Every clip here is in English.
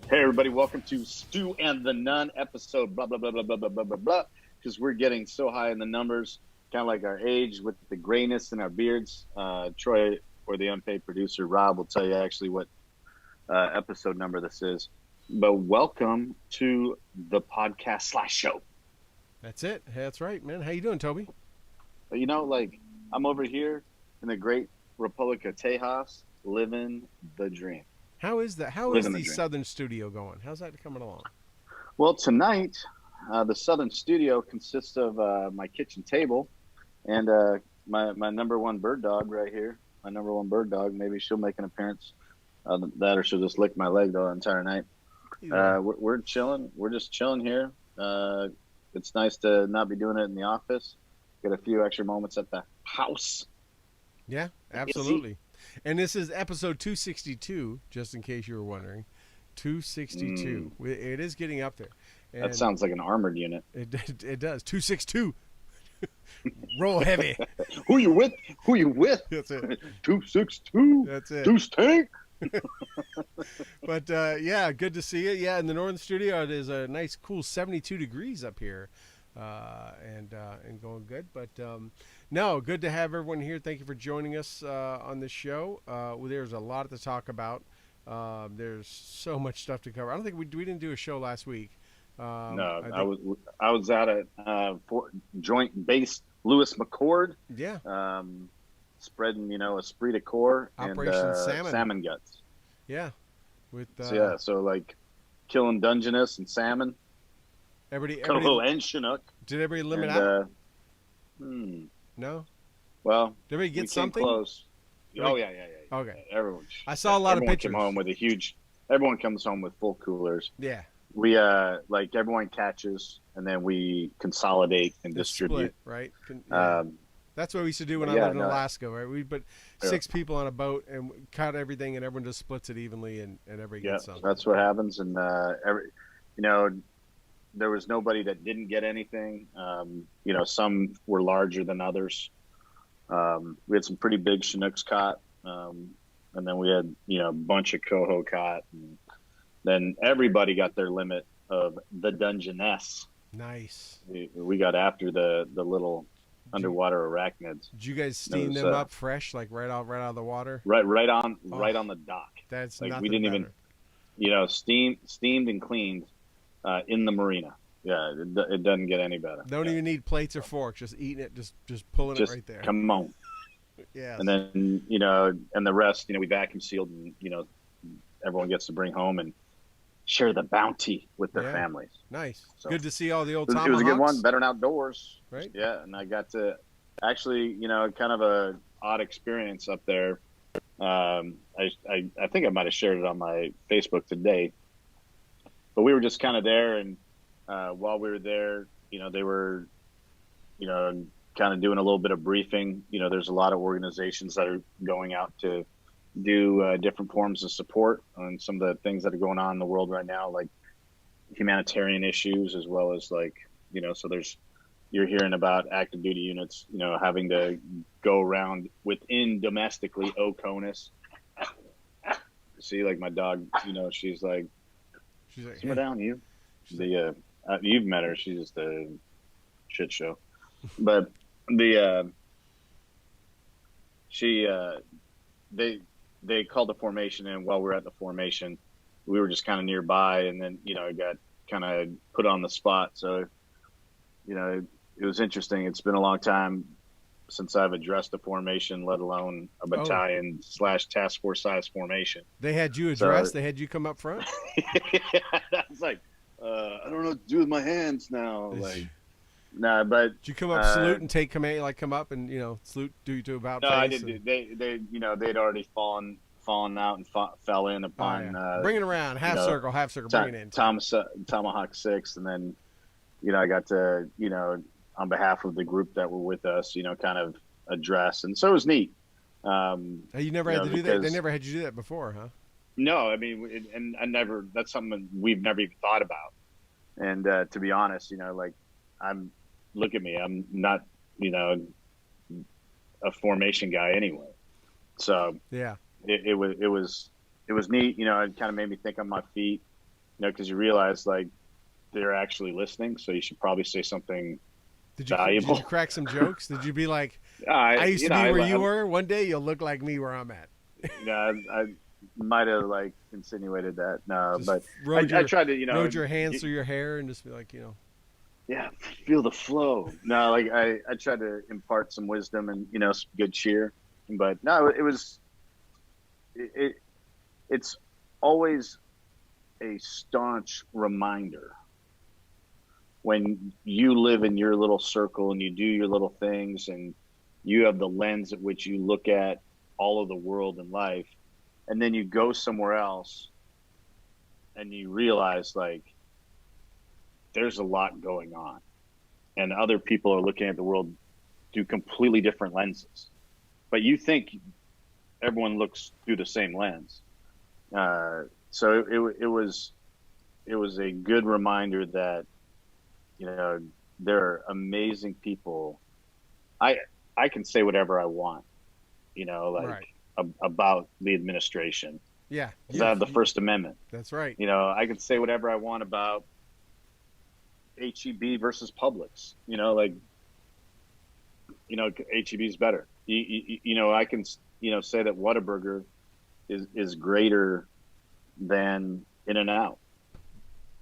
Hey everybody, welcome to Stu and the Nunn episode blah blah blah blah blah blah blah blah blah. Because we're getting so high in the numbers, kind of like our age with the grayness in our beards. Troy, or the unpaid producer Rob, will tell you actually what episode number this is. But welcome to the podcast slash show. That's it. That's right, man. How you doing, Toby? You know, like I'm over here in the great Republic of Tejas, living the dream. How is that? How is the Southern studio going? How's that coming along? Well, tonight, the Southern studio consists of my kitchen table and my number one bird dog right here. My number one bird dog. Maybe she'll make an appearance. That or she'll just lick my leg the entire night. We're chilling. We're just chilling here. It's nice to not be doing it in the office. Get a few extra moments at the house. Yeah, absolutely. And this is episode 262, just in case you were wondering. 262. It is getting up there. And that sounds like an armored unit. It does. 262. Roll heavy. Who you with? Who you with? That's it. 262. That's it. Deuce tank. But yeah, good to see you. Yeah, in the northern studio, it is a nice, cool 72 degrees up here, and going good. But no, good to have everyone here. Thank you for joining us on this show. There's a lot to talk about. There's so much stuff to cover. I don't think we didn't do a show last week. No, I was out at Joint Base Lewis McCord. Yeah. Spreading, esprit de corps Operation and salmon guts. Yeah. With so like killing Dungeness and salmon. Everybody and Chinook. Did everybody limit out? No. Well, did everybody get something? Close. Oh yeah. Okay. Everyone. I saw a lot of pictures. Everyone comes home with full coolers. Yeah. We like everyone catches and then we consolidate and distribute. Split, right? That's what we used to do when I lived in Alaska, right? We put 6 people on a boat and cut everything, and everyone just splits it evenly, and everybody gets something. That's what happens. And there was nobody that didn't get anything. Some were larger than others. We had some pretty big Chinooks caught, and then we had a bunch of coho caught. And then everybody got their limit of the Dungeness. Nice. We got after the little underwater arachnids. Did you guys steam them up fresh, like right out of the water? Right on the dock. That's like nothing we didn't better. even, steamed and cleaned in the marina. Yeah, it doesn't get any better. Don't even need plates or forks. Just eating it, just pulling it right there. Come on. Yeah. And then and the rest, we vacuum sealed, and everyone gets to bring home and share the bounty with their families. Nice. So, good to see all the old tomahawks. It was a good one. Veteran outdoors. Right. Yeah, and I got to actually, kind of a odd experience up there. I think I might have shared it on my Facebook today. But we were just kind of there, and while we were there, they were, kind of doing a little bit of briefing. There's a lot of organizations that are going out to do different forms of support on some of the things that are going on in the world right now, like humanitarian issues, as well as so you're hearing about active duty units, having to go around within domestically Oconus. See, like my dog, she's like, simmer down, you. You've met her. She's just a shit show. But they called the formation, and while we were at the formation, we were just kind of nearby, and then I got kind of put on the spot. So it was interesting. It's been a long time since I've addressed a formation, let alone a battalion / task force size formation. They had you address. They had you come up front. I was like, I don't know what to do with my hands now. Like, nah, but did you come up, salute, and take command? Like come up and salute, do about. No, I didn't. They'd already fallen out and fell in upon. Bring it around, half circle, bring it in. Tomahawk 6, and then I got to on behalf of the group that were with us, kind of address, and so it was neat. You never had to do that. They never had you do that before, huh? No, I mean, and I never. That's something we've never even thought about. And to be honest, look at me. I'm not, a formation guy anyway. So yeah, it was it was neat. It kind of made me think on my feet, because you realize like they're actually listening. So you should probably say something Did you valuable. crack some jokes? Did you be like, I, I used you to know, be I, where you I, were. One day you'll look like me where I'm at. I might have like insinuated that. No, Just but I tried to, rode your hands get, through your hair and just be like, yeah, feel the flow. No, like I tried to impart some wisdom and, some good cheer. But no, it it's always a staunch reminder when you live in your little circle and you do your little things and you have the lens at which you look at all of the world and life, and then you go somewhere else and you realize like there's a lot going on and other people are looking at the world through completely different lenses, but you think everyone looks through the same lens. So it was a good reminder that there are amazing people. I can say whatever I want, right. about the administration Yeah. because I have the First Amendment. That's right. I can say whatever I want about HEB versus Publix. HEB is better. I can say that Whataburger is greater than In-N-Out.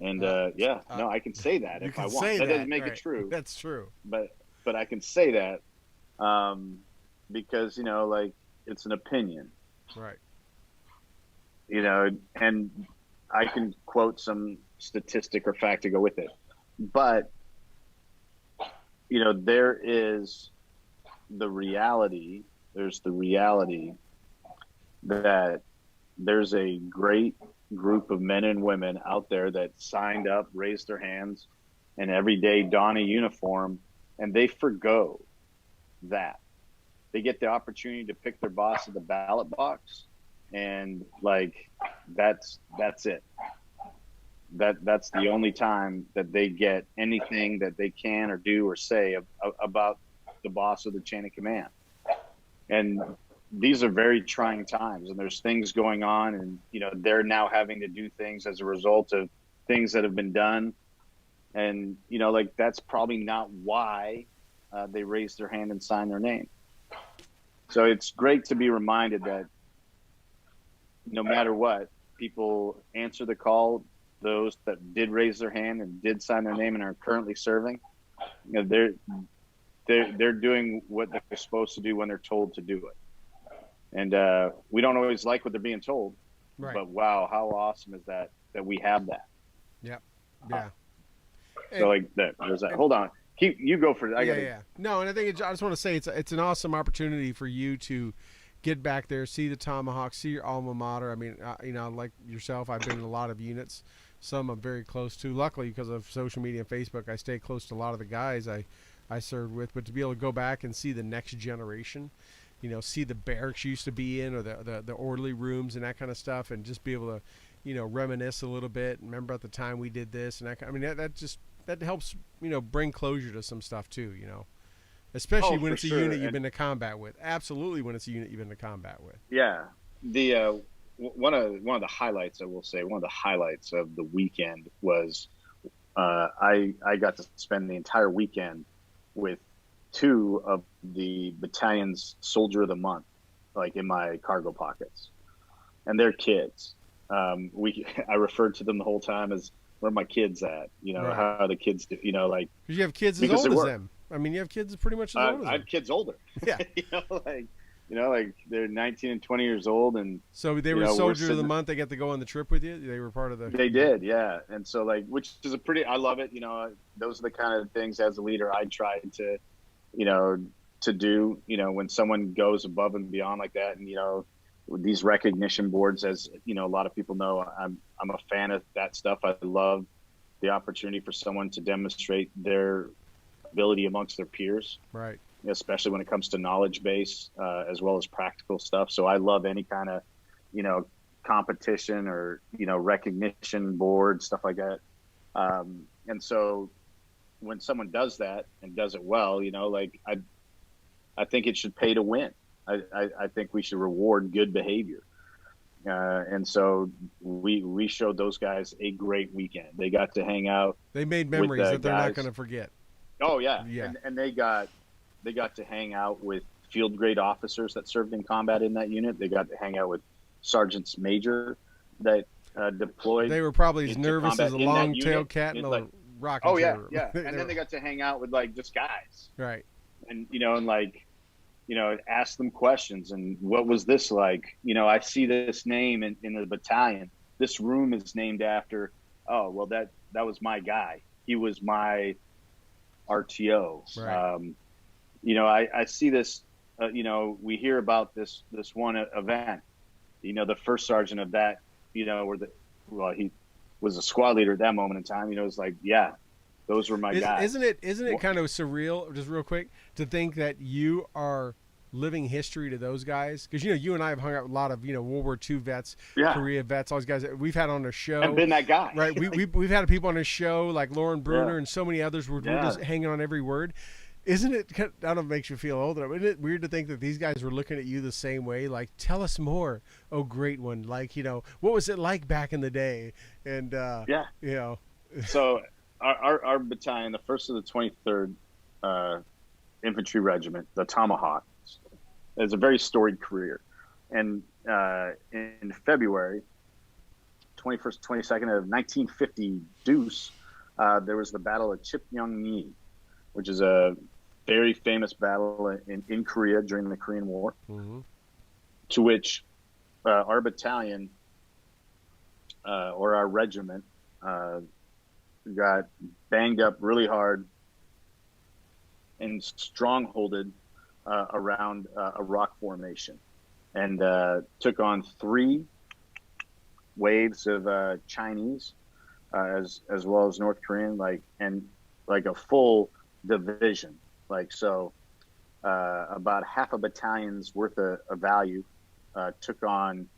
And I can say that if I want. That doesn't make it true. That's true. But I can say that because it's an opinion. Right. And I can quote some statistic or fact to go with it. But there is the reality. There's the reality that there's a great group of men and women out there that signed up, raised their hands, and every day don a uniform, and they forgo that. They get the opportunity to pick their boss at the ballot box, and that's it. That's the only time that they get anything that they can or do or say about the boss of the chain of command. And these are very trying times, and there's things going on, and they're now having to do things as a result of things that have been done, and that's probably not why they raised their hand and signed their name. So it's great to be reminded that no matter what, people answer the call. Those that did raise their hand and did sign their name and are currently serving, they're doing what they're supposed to do when they're told to do it. And we don't always like what they're being told, right. But wow, how awesome is that we have that? Yep. Yeah. So there's that. Hold on, you go for it. Yeah. No, and I think I just want to say it's an awesome opportunity for you to get back there, see the Tomahawk, see your alma mater. I mean, like yourself, I've been in a lot of units. Some I'm very close to. Luckily, because of social media and Facebook, I stay close to a lot of the guys I served with. But to be able to go back and see the next generation, see the barracks you used to be in, or the orderly rooms and that kind of stuff, and just be able to, reminisce a little bit. Remember at the time we did this, and that helps, bring closure to some stuff too, especially when it's a unit you've been to combat with. Absolutely, when it's a unit you've been to combat with. Yeah, the one of the highlights, I will say, one of the highlights of the weekend was I got to spend the entire weekend with two of the battalion's Soldier of the Month, like in my cargo pockets, and they're kids. I referred to them the whole time as, where are my kids at? Right. How are the kids do? Because you have kids as old as them. I mean, you have kids pretty much as old as them. I have kids older. Yeah. They're 19 and 20 years old, and so they were Soldier of the Month. They got to go on the trip with you. They were part of the. They did, yeah. And so which is I love it. Those are the kind of things as a leader I try to, to do. When someone goes above and beyond like that, and with these recognition boards, as a lot of people know, I'm a fan of that stuff. I love the opportunity for someone to demonstrate their ability amongst their peers, right? Especially when it comes to knowledge base, as well as practical stuff. So I love any kind of, competition or, recognition board, stuff like that. And so when someone does that and does it well, I think it should pay to win. I think we should reward good behavior. And so we showed those guys a great weekend. They got to hang out They made with memories the that they're not guys. going to forget. Oh yeah, Yeah. and they got to hang out with field grade officers that served in combat in that unit. They got to hang out with sergeants major that deployed They were probably as into nervous as combat a in that long-tailed unit. cat in It, a like, rocking oh yeah, chair. yeah. And then they got to hang out with like just guys, right. and and like ask them questions. And what was this like? I see this name in the battalion. This room is named after. Oh well, that was my guy. He was my RTO. Right. I see this. We hear about this one event. The first sergeant of that. He was a squad leader at that moment in time. It's like, yeah, those were my guys. Isn't it kind of surreal, just real quick, to think that you are living history to those guys? Because you and I have hung out with a lot of World War II vets, Yeah, Korea vets, all these guys that we've had on the show. I've been that guy, right? We've had people on the show like Lauren Bruner yeah. and so many others. We're Yeah. just hanging on every word. Isn't it? I don't know, it makes you feel older. Isn't it weird to think that these guys were looking at you the same way? Like, tell us more, oh great one. Like, what was it like back in the day? And Yeah. So our battalion, the first of the 23rd Infantry Regiment, the Tomahawks, is a very storied career. And in February 21st, 22nd of 1950 Deuce, there was the Battle of Chipyong-ni, which is a very famous battle in Korea during the Korean War, to which our battalion or our regiment got banged up really hard and strongholded around a rock formation, and took on 3 waves of Chinese as well as North Korean, like a full division. About half a battalion's worth of value took on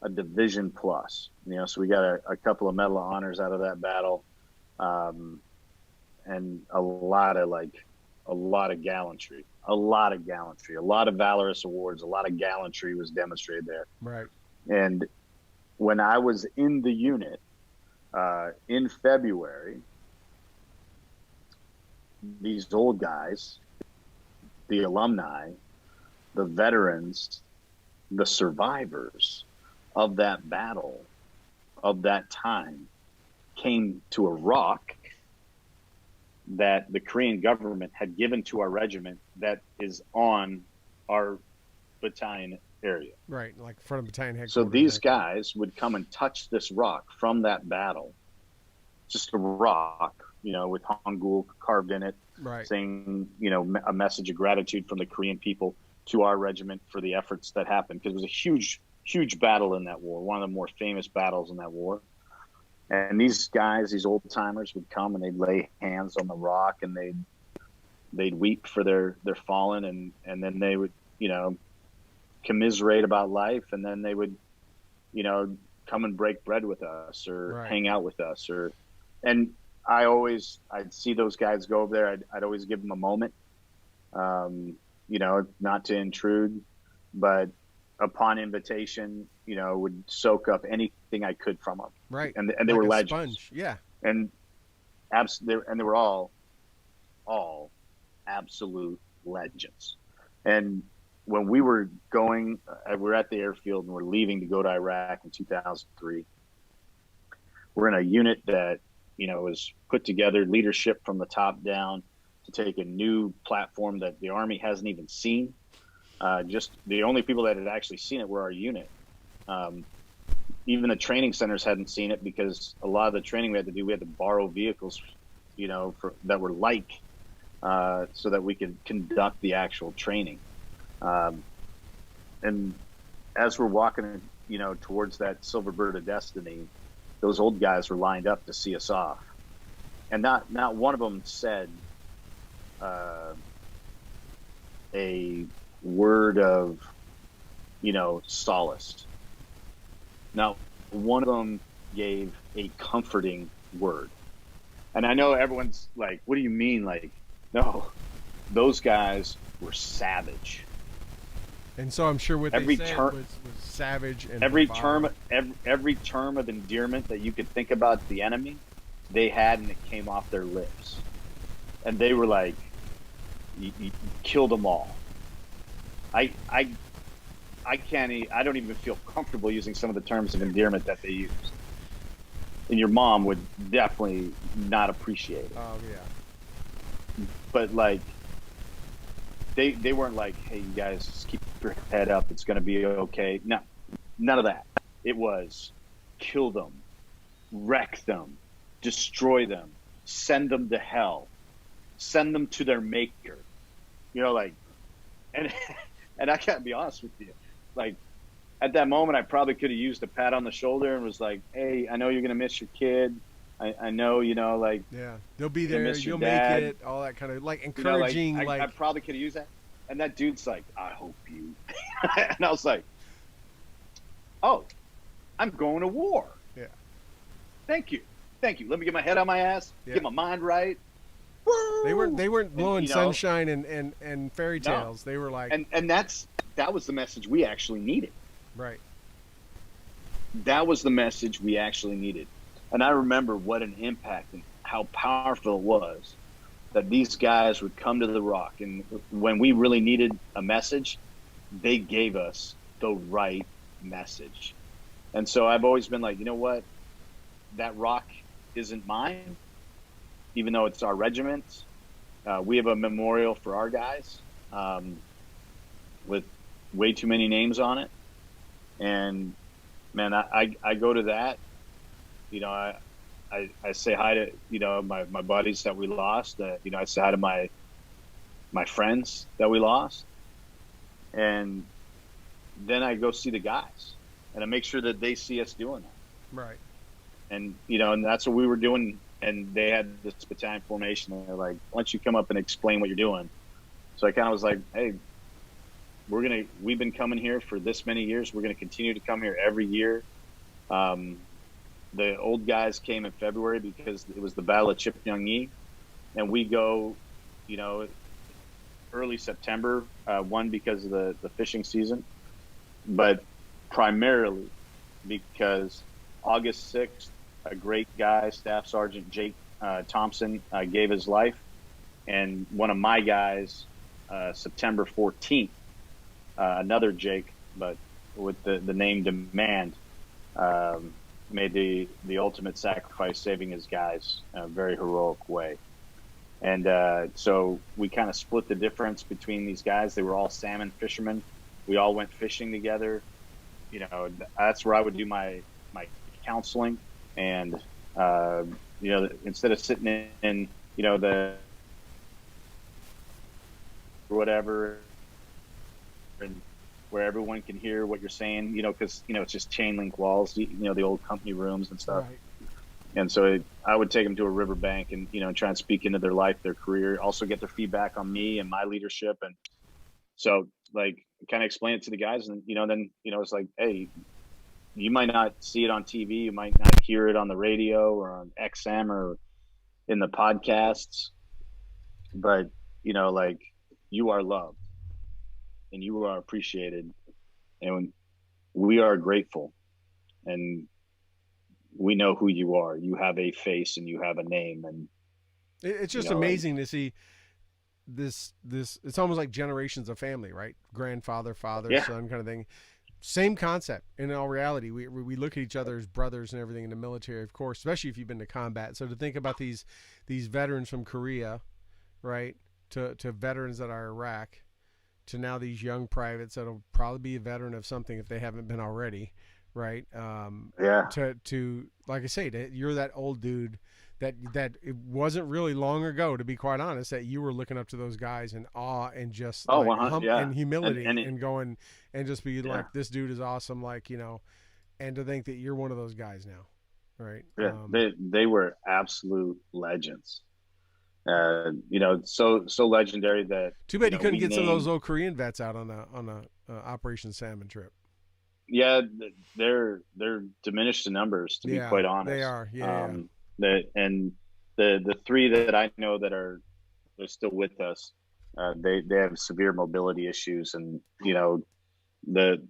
a division plus. So we got a couple of Medal of Honors out of that battle, and a lot of gallantry, a lot of valorous awards, a lot of gallantry was demonstrated there. Right. And when I was in the unit in February, these old guys, the alumni, the veterans, the survivors of that battle, of that time, came to a rock that the Korean government had given to our regiment that is on our battalion area. Right, like front of battalion headquarters. So these guys would come and touch this rock from that battle, just a rock, with Hangul carved in it, right, saying, a message of gratitude from the Korean people to our regiment for the efforts that happened, because it was a huge, huge battle in that war, one of the more famous battles in that war. And these guys, these old timers, would come and they'd lay hands on the rock and they'd weep for their fallen, and then they would, commiserate about life, and then they would, come and break bread with us or right, hang out with us, and I'd see those guys go over there. I'd always give them a moment, not to intrude, but upon invitation, would soak up anything I could from them. Right. And they like were a legends. Sponge. Yeah. And they were all absolute legends. And when we were going, we're at the airfield and we're leaving to go to Iraq in 2003. We're in a unit that, was put together, leadership from the top down, to take a new platform that the Army hasn't even seen. Just the only people that had actually seen it were our unit. Even the training centers hadn't seen it, because a lot of the training we had to borrow vehicles, that were light, so that we could conduct the actual training. And as we're walking, towards that silver bird of destiny, those old guys were lined up to see us off, and not one of them said a word of, solace. Now, one of them gave a comforting word. And I know everyone's like, what do you mean? Like, no, those guys were savage. And so I'm sure what they Every said term, was savage and every bravado. term, every term of endearment that you could think about the enemy, they had, and it came off their lips, and they were like, you killed them all. I, I, I can't. I don't even feel comfortable using some of the terms of endearment that they used, and your mom would definitely not appreciate it. Oh yeah, But like, they weren't like, hey, you guys, just keep your head up. It's going to be okay. No, none of that. It was kill them, wreck them, destroy them, send them to hell, send them to their maker. Like, and and I gotta be honest with you, like at that moment, I probably could have used a pat on the shoulder and was like, "Hey, I know you're gonna miss your kid. I know, like yeah. They'll be you're gonna there. miss your You'll make dad. it. All that kind of like Like encouraging. I Like probably could have used that." And that dude's like, "I hope you." And I was like, "Oh, I'm going to war. yeah, Thank you, thank you. Let me get my head on my ass, yeah. get my mind right." They weren't Woo! they weren't And blowing sunshine and fairy no, tales. They were like and that was the message we actually needed. right. That was the message we actually needed. And I remember what an impact and how powerful it was that these guys would come to the Rock. And when we really needed a message, they gave us the right message. And so I've always been like, you know what? That Rock isn't mine, even though it's our regiment. We have a memorial for our guys with way too many names on it. And man, I go to that. You know, I say hi to my buddies that we lost. I say hi to my friends that we lost, and then I go see the guys, and I make sure that they see us doing that. Right. And that's what we were doing. And they had this battalion formation, and they're like, "Why don't you come up and explain what you're doing?" So I kind of was like, "Hey, we've been coming here for this many years. We're gonna continue to come here every year." Um, the old guys came in February because it was the Battle of Chipyungi, and we go, you know, early September. One because of the fishing season, but primarily because August 6th, a great guy, Staff Sergeant Jake Thompson, gave his life, and one of my guys, September 14th, another Jake, but with the name Demand, made the ultimate sacrifice, saving his guys in a very heroic way. And so we kind of split the difference between these guys. They were all salmon fishermen. We all went fishing together. That's where I would do my counseling. And instead of sitting in the whatever, and where everyone can hear what you're saying, because it's just chain link walls, the old company rooms and stuff. Right. And so I would take them to a riverbank and try and speak into their life, their career, also get their feedback on me and my leadership. And so like kind of explain it to the guys, and then it's like, hey, you might not see it on TV, you might not hear it on the radio or on XM or in the podcasts, but like, you are loved and you are appreciated, and we are grateful, and we know who you are. You have a face and you have a name, and It's just like, amazing to see this. It's almost like generations of family, right? Grandfather, father, yeah, son, kind of thing. Same concept. In all reality, we look at each other as brothers and everything in the military, of course, especially if you've been to combat. So to think about these veterans from Korea, right, to veterans that are Iraq, to now these young privates that'll probably be a veteran of something if they haven't been already, right? yeah. To like I say, you're that old dude that it wasn't really long ago, to be quite honest, that you were looking up to those guys in awe and just Oh, like 100, yeah. and and humility and it, and going and just be yeah, like, this dude is awesome, like and to think that you're one of those guys now, right? yeah, they were absolute legends. So legendary that Too bad you couldn't we get some of those named. old Korean vets out on a Operation Salmon trip. Yeah, they're diminished in numbers, to be Yeah, quite they honest. are. Yeah, That and the three that I know that they're still with us, they have severe mobility issues, and the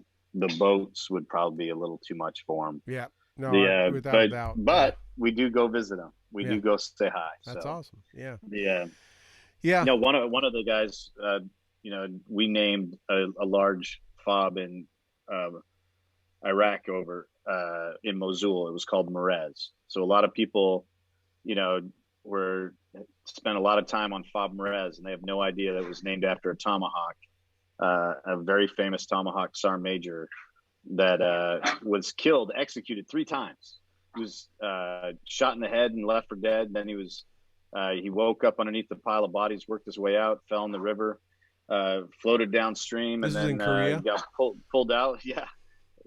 boats would probably be a little too much for him. Yeah. No, The without a doubt. Yeah. but we do go visit him. We Yeah. do go say hi. That's So awesome. Yeah. yeah, Yeah. one of the guys, we named a large fob in um, Iraq over in Mosul. It was called Merez. So a lot of people, you know, were spent a lot of time on Fob Merez, and they have no idea that it was named after a tomahawk, a very famous tomahawk sergeant major that was killed, executed 3 times. He was shot in the head and left for dead. Then he woke up underneath the pile of bodies, worked his way out, fell in the river, floated downstream, This and is in then Korea. got pulled out. Yeah,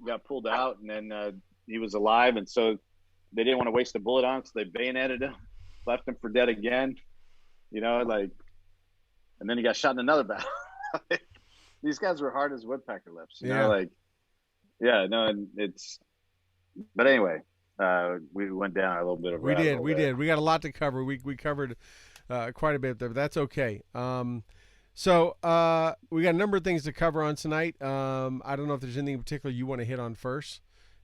got pulled out, and then he was alive, and so they didn't want to waste a bullet on him, so they bayoneted him, left him for dead again. And then he got shot in another battle. These guys were hard as woodpecker lips, Yeah. yeah, no, and but anyway, we went down a little bit of We rabbit did. hole We there. did. We got a lot to cover. We covered quite a bit there, but that's okay. So we got a number of things to cover on tonight. I don't know if there's anything in particular you want to hit on first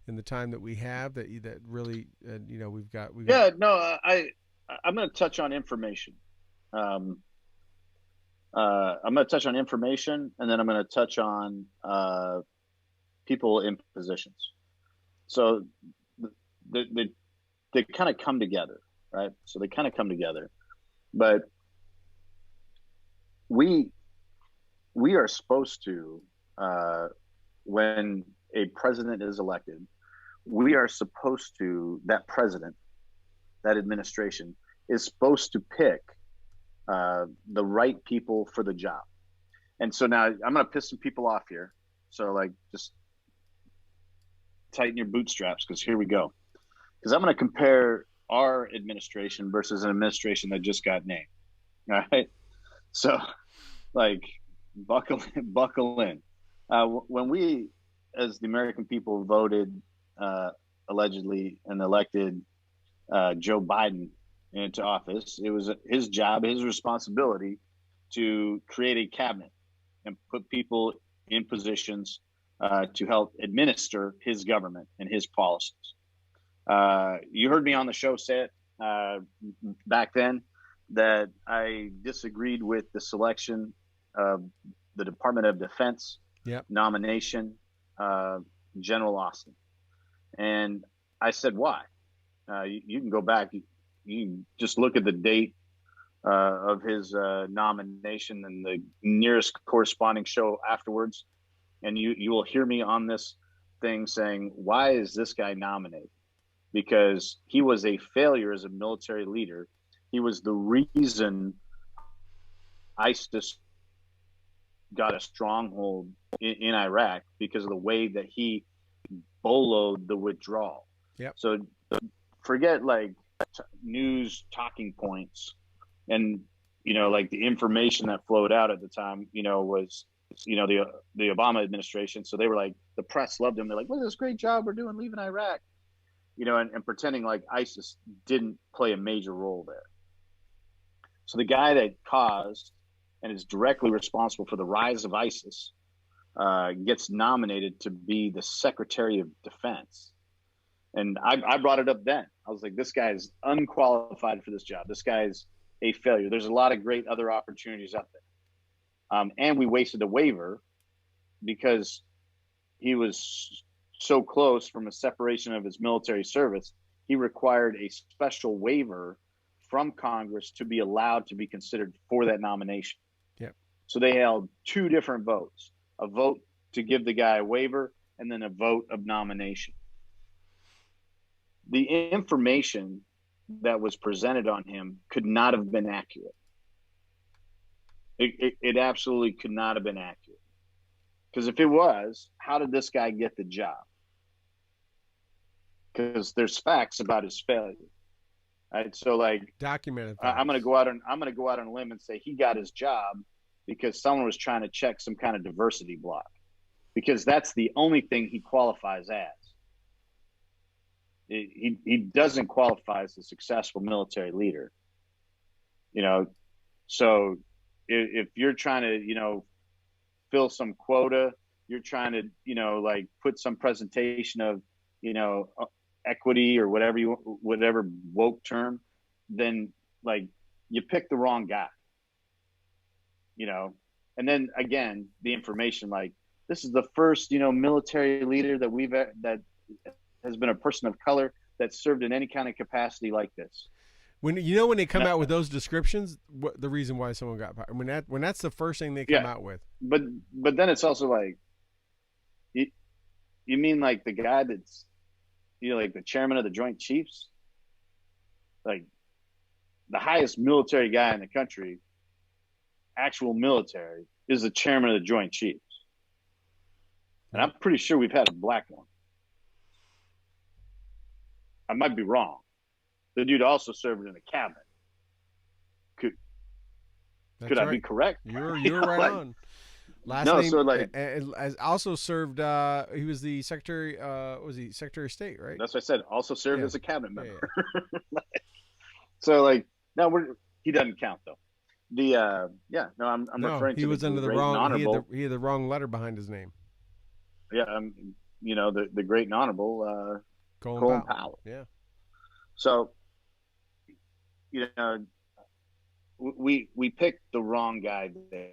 in the time that we have that really we've got. Yeah, no, I'm going to touch on information. I'm going to touch on information, and then I'm going to touch on people in positions. So they kind of come together, right? So they kind of come together, but we are supposed to, when a president is elected, we are supposed to, that president, that administration is supposed to pick the right people for the job. And so now I'm going to piss some people off here. So just tighten your bootstraps, because here we go. Because I'm going to compare our administration versus an administration that just got named. All right. So buckle in. When we, as the American people, voted allegedly and elected Joe Biden into office, it was his job, his responsibility to create a cabinet and put people in positions to help administer his government and his policies. You heard me on the show say it back then that I disagreed with the selection of the Department of Defense nomination, General Austin. And I said, why? You can go back. You can just look at the date of his nomination and the nearest corresponding show afterwards, and you will hear me on this thing saying, why is this guy nominated? Because he was a failure as a military leader. He was the reason ISIS got a stronghold in Iraq, because of the way that he boloed the withdrawal. Yep. So forget news talking points and the information that flowed out at the time was the Obama administration. So they were the press loved him. They're like, "Look at this great job we're doing leaving Iraq," and pretending like ISIS didn't play a major role there. So the guy that caused and is directly responsible for the rise of ISIS gets nominated to be the Secretary of Defense. And I brought it up then. I was like, this guy is unqualified for this job. This guy is a failure. There's a lot of great other opportunities out there. And we wasted a waiver because he was so close from a separation of his military service. He required a special waiver from Congress to be allowed to be considered for that nomination. Yeah. So they held 2 different votes, a vote to give the guy a waiver and then a vote of nomination. The information that was presented on him could not have been accurate. It absolutely could not have been accurate. Because if it was, how did this guy get the job? Because there's facts about his failure. Right? So documented. I'm going to go out on a limb and say he got his job because someone was trying to check some kind of diversity block. Because that's the only thing he qualifies as. He doesn't qualify as a successful military leader. So if you're trying to, fill some quota you're trying to, like put some presentation of, you know, equity or whatever woke term, then like you pick the wrong guy, you know. And then again, the information, like this is the first, military leader that has been a person of color that served in any kind of capacity like this. When they come And out with those descriptions, what the reason why someone got fired? When that's the first thing they come yeah, out with. but then it's also like you, you mean like the guy that's, like the chairman of the Joint Chiefs, like the highest military guy in the country, actual military, is the chairman of the Joint Chiefs. And Yep. I'm pretty sure we've had a black one. I might be wrong. The dude also served in the cabinet. Could That's could I be right. correct? You're right Like, on. Last no, name so like as also served. He was the secretary. Was he Secretary of State? Right. that's what I said. Also served Yeah. as a cabinet Yeah. member. Yeah. So like, no, he doesn't count though. The yeah, no, I'm No, referring he to the was under the great and wrong. honorable. He had the wrong letter behind his name. Yeah, the great and honorable Colin Colin Powell. Powell. Yeah. So you know we picked the wrong guy there.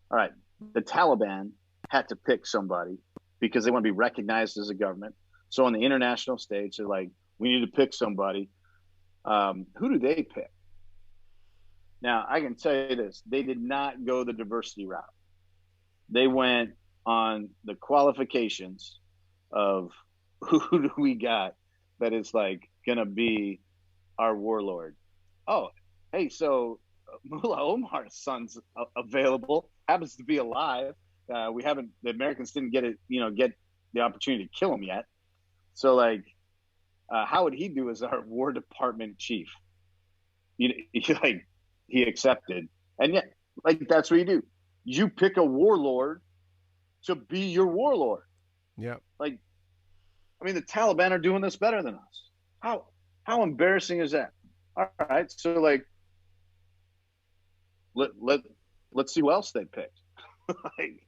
All right, the Taliban had to pick somebody because they want to be recognized as a government. So on the international stage, they're like, we need to pick somebody. Who do they pick? Now, I can tell you this: they did not go the diversity route. They went on the qualifications of who do we got that is like gonna be our warlord. Oh, hey, so Mullah Omar's son's available, happens to be alive. We haven't, the Americans didn't get the opportunity to kill him yet. So, like, how would he do as our War Department chief? Like, he accepted. And yet, like, that's what you do. You pick a warlord to be your warlord. Yeah. Like, I mean, the Taliban are doing this better than us. How embarrassing is that? All right, so like, let's see who else they picked. Like,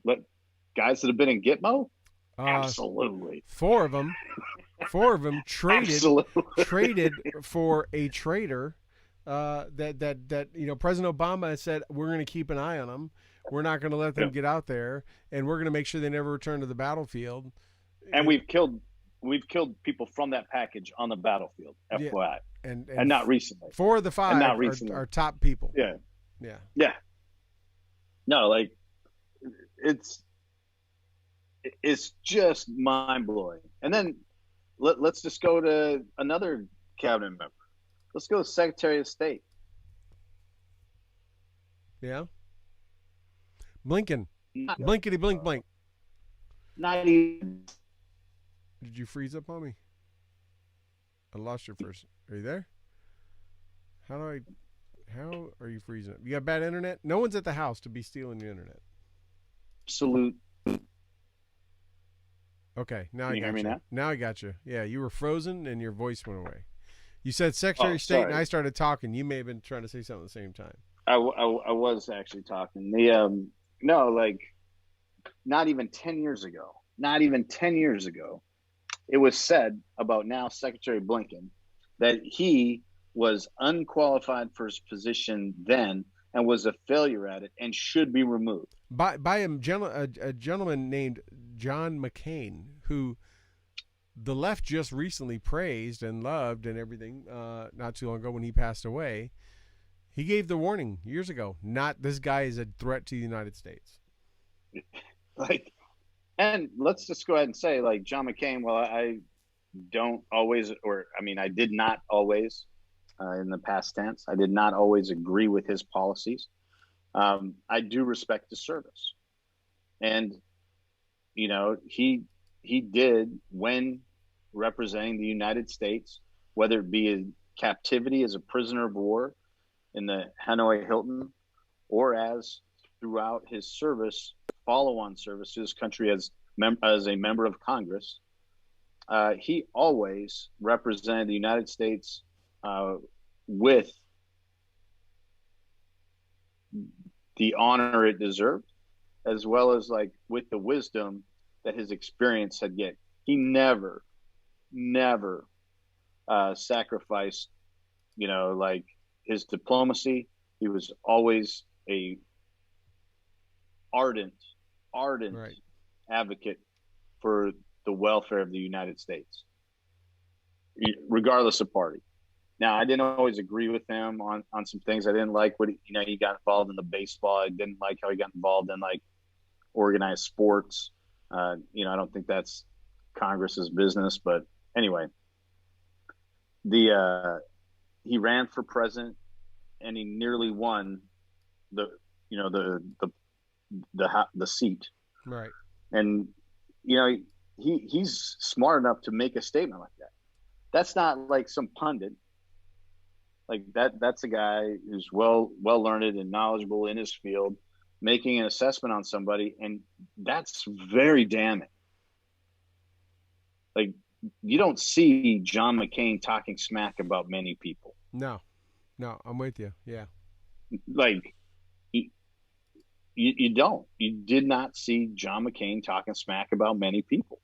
let guys that have been in Gitmo. Absolutely, Four of them traded absolutely. for a traitor. That President Obama said we're going to keep an eye on them. We're not going to let them Yeah. get out there, and we're going to make sure they never return to the battlefield. And we've killed people from that package on the battlefield. Yeah, FYI, and and not recently. 4 of the And 5 not recently. are top people. Yeah, Yeah. yeah. No, like it's just mind blowing. And then let's just go to another cabinet member. Let's go to Secretary of State. Yeah. Blinken. Not, Blinkety blink blink. not even. Did you freeze up on me? I lost your first. Are you there? How are you freezing up? You got bad internet? No one's at the house to be stealing your internet. Absolute. Okay, now Can I you got hear me you. now? Now I got you. Yeah, you were frozen and your voice went away. You said Secretary Oh, of State, and sorry. I started talking. You may have been trying to say something at the same time. I was actually talking. The no, like not even 10 years ago. Not even 10 years ago, it was said about now Secretary Blinken that he was unqualified for his position then and was a failure at it and should be removed. By a gentleman named John McCain, who the left just recently praised and loved and everything, not too long ago when he passed away. He gave the warning years ago, not this guy is a threat to the United States. Like, and let's just go ahead and say, like, John McCain, well, I don't always, or I mean, I did not always, in the past tense, I did not always agree with his policies. I do respect his service. And, he did, when representing the United States, whether it be in captivity as a prisoner of war in the Hanoi Hilton, or as throughout his service, follow-on service to his country as a member of Congress, he always represented the United States with the honor it deserved, as well as like with the wisdom that his experience had get. He never sacrificed, like his diplomacy. He was always a ardent, ardent Right. advocate for the welfare of the United States, regardless of party. Now, I didn't always agree with him on some things. I didn't like what he got involved in the baseball. I didn't like how he got involved in like organized sports. I don't think that's Congress's business, but anyway, the he ran for president and he nearly won the you know the seat. Right. And he's smart enough to make a statement like that. That's not like some pundit. Like that's a guy who's well learned and knowledgeable in his field, making an assessment on somebody, and that's very damning. Like you don't see John McCain talking smack about many people. No, no, I'm with you. Yeah. Like you don't. You did not see John McCain talking smack about many people.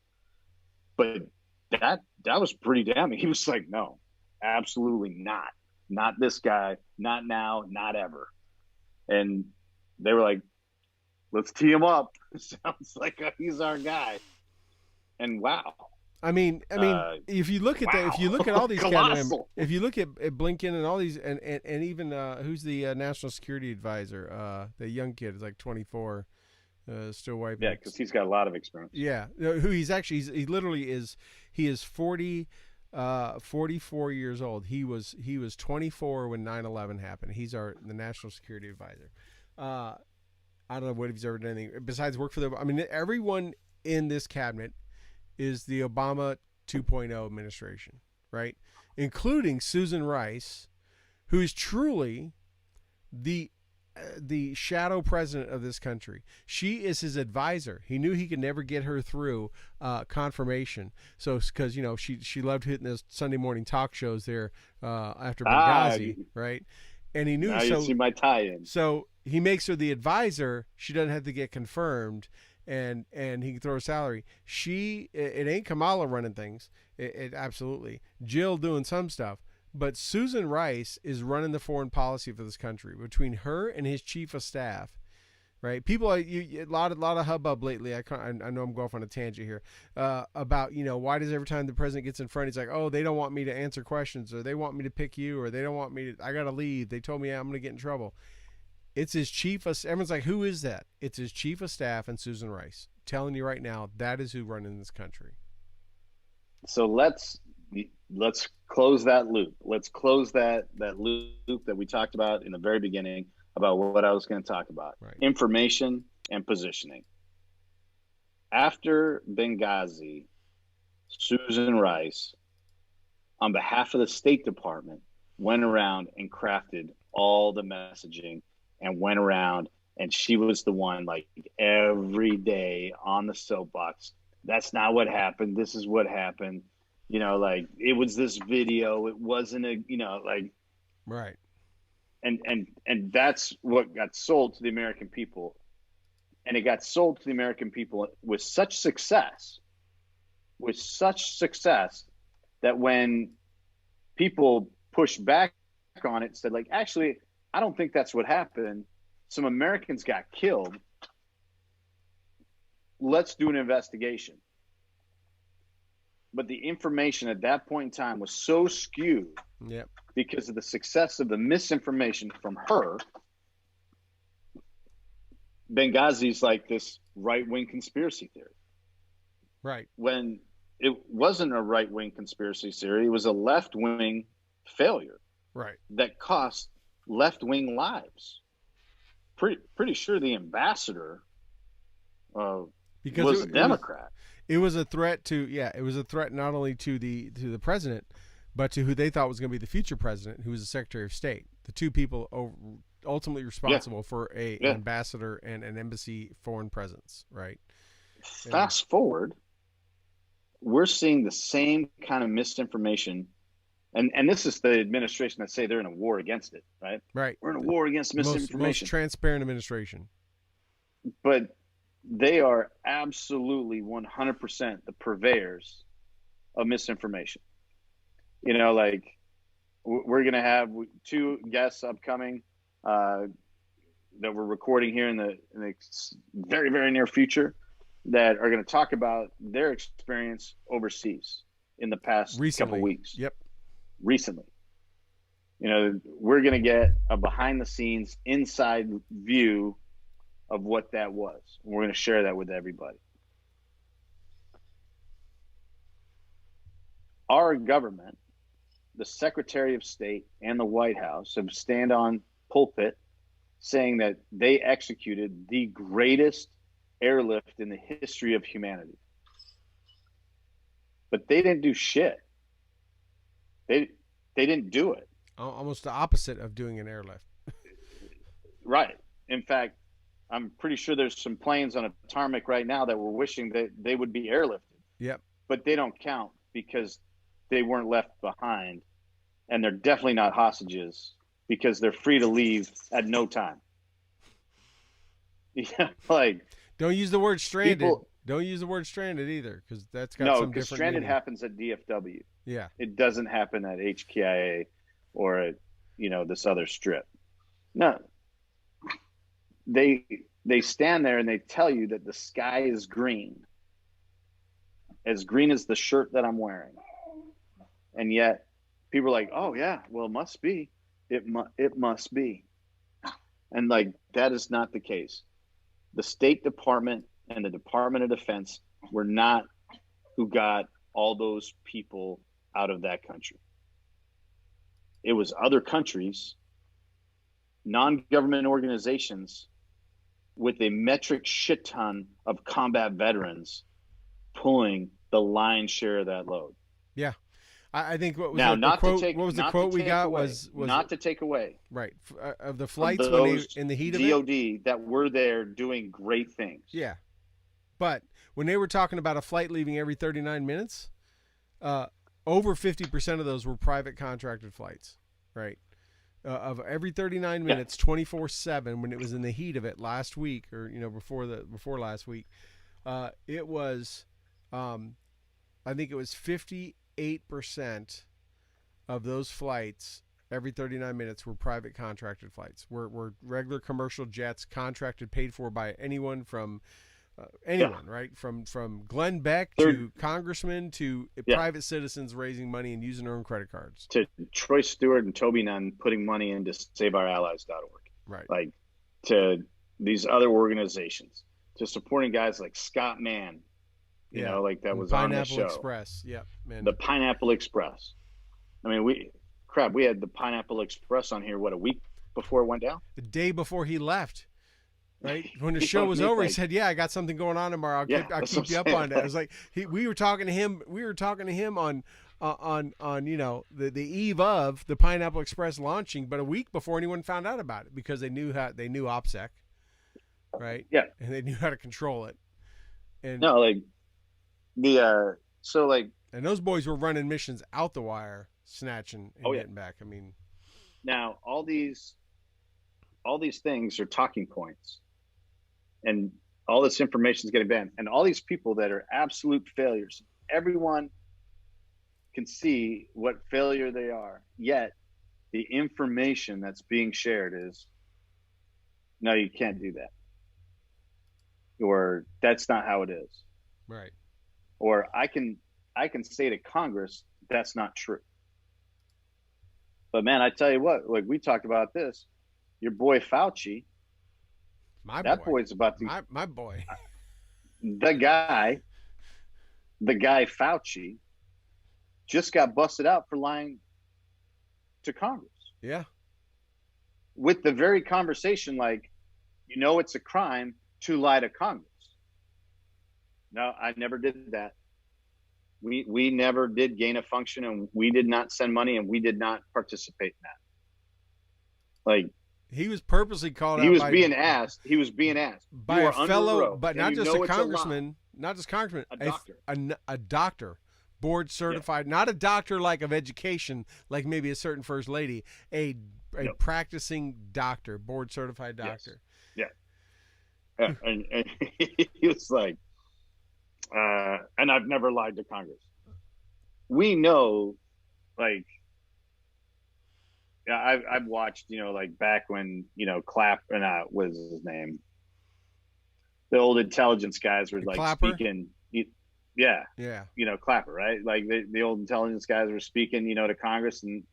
But that was pretty damning. He was like, no, absolutely not. Not this guy, not now, not ever. And they were like, let's tee him up. Sounds like he's our guy. And wow. I mean, if you look at wow. if you look at all these cabinet, Colossal. if you look at Blinken and all these, and even who's the national security advisor, the young kid is like 24, still white. Yeah, because he's got a lot of experience. Yeah, who he literally is. He is 44 years old. He was 24 when 9/11 happened. He's the national security advisor. I don't know what he's ever done anything besides work for I mean, everyone in this cabinet is the Obama 2.0 administration, right? Including Susan Rice, who is truly the shadow president of this country. She is his advisor. He knew he could never get her through confirmation. So because she loved hitting those Sunday morning talk shows there after Benghazi, right? And he knew. Now you see my tie-in. So he makes her the advisor. She doesn't have to get confirmed. And he can throw her salary. It ain't Kamala running things. It absolutely Jill doing some stuff, but Susan Rice is running the foreign policy for this country between her and his chief of staff. Right? People a lot of hubbub lately. I know I'm going off on a tangent here about why does every time the president gets in front he's like, oh, they don't want me to answer questions, or they want me to pick you, or they don't want me to, I gotta leave. They told me I'm gonna get in trouble. It's his chief of, everyone's like, who is that? It's his chief of staff and Susan Rice. Telling you right now, that is who running this country. So let's close that loop. Let's close that loop that we talked about in the very beginning about what I was going to talk about. Right. Information and positioning. After Benghazi, Susan Rice, on behalf of the State Department, went around and crafted all the messaging and went around, and she was the one like every day on the soapbox. That's not what happened. This is what happened. Like it was this video. It wasn't like right. And that's what got sold to the American people. And it got sold to the American people with such success that when people pushed back on it, said like, actually, I don't think that's what happened. Some Americans got killed. Let's do an investigation. But the information at that point in time was so skewed because of the success of the misinformation from her. Benghazi's like this right-wing conspiracy theory. Right. When it wasn't a right-wing conspiracy theory, it was a left-wing failure. Right. That cost left-wing lives. Pretty sure the ambassador was a Democrat. It was a threat to it was a threat not only to the president, but to who they thought was going to be the future president, who was the Secretary of State. The two people ultimately responsible for an ambassador and an embassy foreign presence, right? Fast forward, we're seeing the same kind of misinformation And this is the administration that say they're in a war against it, right? Right. We're in a war against Most misinformation. transparent administration. But they are absolutely 100% the purveyors of misinformation. You know, like we're going to have 2 guests upcoming that we're recording here in the very, very near future that are going to talk about their experience overseas in the past couple weeks. Yep. Recently. You know, we're going to get a behind the scenes inside view of what that was. We're going to share that with everybody. Our government, the Secretary of State and the White House have stand on pulpit saying that they executed the greatest airlift in the history of humanity. But they didn't do shit. They didn't do it. Almost the opposite of doing an airlift. Right. In fact, I'm pretty sure there's some planes on a tarmac right now that were wishing that they would be airlifted. Yep. But they don't count because they weren't left behind. And they're definitely not hostages because they're free to leave at no time. Yeah, like don't use the word stranded. Don't use the word stranded either, because that's got some different stranded meaning. happens at DFW. Yeah, it doesn't happen at HKIA or at this other strip. No, they stand there and they tell you that the sky is green, as green as the shirt that I'm wearing, and yet people are like, "Oh yeah, well it must be, it must be," and like that is not the case. The State Department and the Department of Defense were not who got all those people out of that country. It was other countries, non-government organizations with a metric shit ton of combat veterans pulling the lion's share of that load. Yeah. I think what was now, the quote? What was the quote we got? Was not to take away, right, of the flights of when they in the heat of it. DOD that were there doing great things. Yeah, but when they were talking about a flight leaving every 39 minutes, over 50% of those were private contracted flights, right? Of every 39 minutes, 24/7, when it was in the heat of it last week, or before last week, it was, I think it was 58% of those flights every 39 minutes were private contracted flights. Were regular commercial jets contracted, paid for by anyone from anyone, right? From Glenn Beck to congressmen to private citizens raising money and using their own credit cards. To Troy Stewart and Toby Nunn putting money into SaveOurAllies.org. Right. Like to these other organizations, to supporting guys like Scott Mann, like that was on the show. Pineapple Express. Yep. Man. The Pineapple Express. I mean, we had the Pineapple Express on here, a week before it went down? The day before he left. Right when the show was over, he said, "Yeah, I got something going on tomorrow. I'll keep you up on that." I was like, we were talking to him. We were talking to him on the eve of the Pineapple Express launching, but a week before anyone found out about it because they knew OPSEC, right? Yeah, and they knew how to control it. And no, like and those boys were running missions out the wire, snatching and getting back. I mean, now all these things are talking points. And all this information is getting banned. And all these people that are absolute failures, everyone can see what failure they are. Yet the information that's being shared is, no, you can't do that. Or that's not how it is. Right. Or I can say to Congress, that's not true. But man, I tell you what, like we talked about this, your boy Fauci, boy's about to my boy. The guy Fauci just got busted out for lying to Congress. Yeah. With the very conversation, like, it's a crime to lie to Congress. No, I never did that. We never did gain a function, and we did not send money, and we did not participate in that. Like, he was purposely called out. He was being asked by a fellow, but not just a congressman, not just congressman, a doctor. A doctor board Yeah. certified, not a doctor like of education, like maybe a certain first lady, a Yep. practicing doctor, board certified Yes. doctor. Yeah. Yeah. And he was like, and I've never lied to Congress. We know, like, yeah, I've watched, like back when, Clapp and was his name, the old intelligence guys were like Clapper? speaking. Yeah, Yeah. Clapper, right? Like the old intelligence guys were speaking, to Congress, and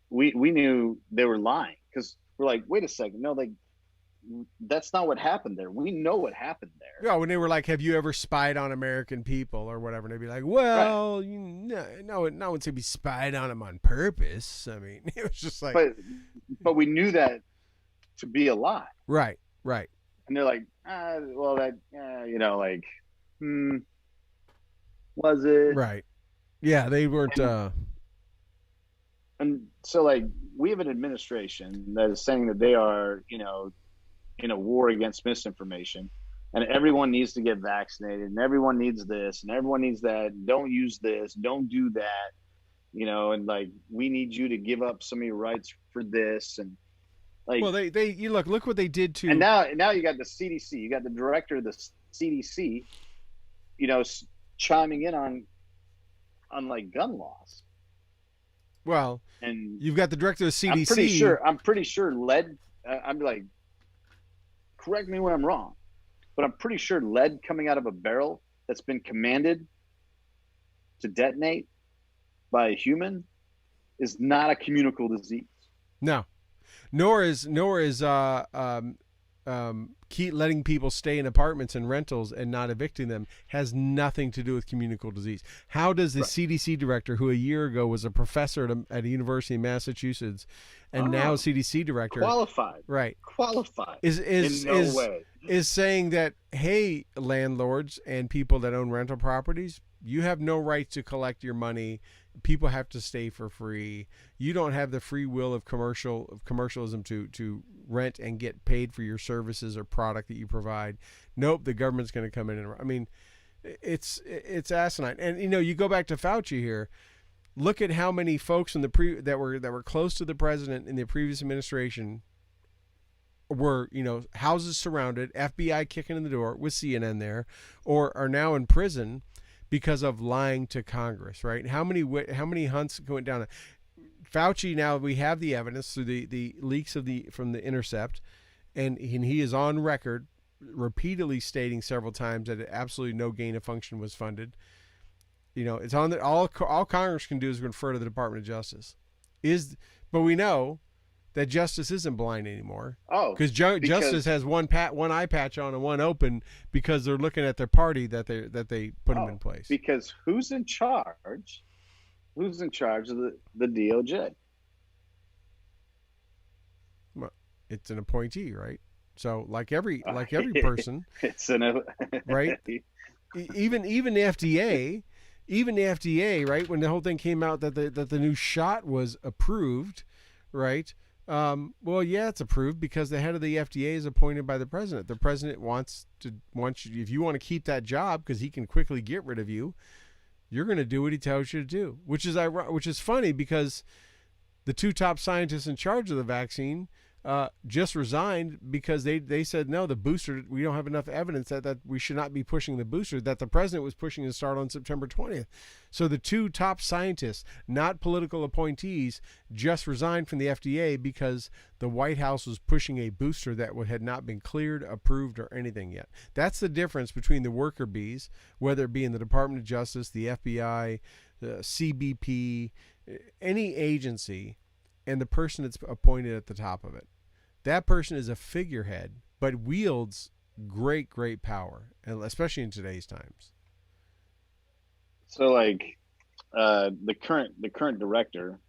we knew they were lying because we're like, wait a second, no, like that's not what happened there. We know what happened there. Yeah, when they were like, "Have you ever spied on American people or whatever?" And they'd be like, Right. "Well, no one said we spied on them on purpose." I mean, it was just like, But we knew that to be a lie. right, right, And they're like, well, that, like, hmm, was it? right. Yeah, they weren't. And and so like we have an administration that is saying that they are, in a war against misinformation, and everyone needs to get vaccinated, and everyone needs this, and everyone needs that. Don't use this. Don't do that. And like we need you to give up some of your rights for this, and like, well, they you look what they did and to. now you got the CDC, you got the director of the CDC, chiming in on like gun laws, Well, and you've got the director of I'm CDC. pretty sure lead. I'm like, correct me when I'm wrong, but I'm pretty sure lead coming out of a barrel that's been commanded to detonate by a human is not a communicable disease. No, nor is keep letting people stay in apartments and rentals and not evicting them has nothing to do with communicable disease. How does the Right. CDC director, who a year ago was a professor at a university in Massachusetts, and now CDC director, Qualified. right, Qualified. is In no way. is saying that, hey, landlords and people that own rental properties, you have no right to collect your money. People have to stay for free. You don't have the free will of commercialism to rent and get paid for your services or product that you provide. Nope, the government's going to come in and I mean, it's asinine. And you go back to Fauci here. Look at how many folks in the that were close to the president in the previous administration were, houses surrounded, FBI kicking in the door with CNN there, or are now in prison because of lying to Congress, right? How many hunts went down? Fauci, now we have the evidence through the leaks from the Intercept, and he is on record repeatedly stating several times that absolutely no gain of function was funded. It's on all Congress can do is refer to the Department of Justice. But we know that justice isn't blind anymore. Oh, because justice has one eye patch on and one open because they're looking at their party that they put them in place. Because who's in charge? Who's in charge of the DOJ? Well, it's an appointee, right? So like every person, it's an right? Even the FDA, right? When the whole thing came out that the new shot was approved, right? Well, yeah, it's approved because the head of the FDA is appointed by the president. The president wants you, if you want to keep that job because he can quickly get rid of you, you're going to do what he tells you to do. Which is funny because the two top scientists in charge of the vaccine just resigned because they said no, the booster, we don't have enough evidence that we should not be pushing the booster that the president was pushing to start on September 20th. So the two top scientists, not political appointees, just resigned from the FDA because the White House was pushing a booster that had not been cleared, approved, or anything yet. That's the difference between the worker bees, whether it be in the Department of Justice, the FBI, the CBP, any agency, and the person that's appointed at the top of it. That person is a figurehead, but wields great power, and especially in today's times. So like the current director,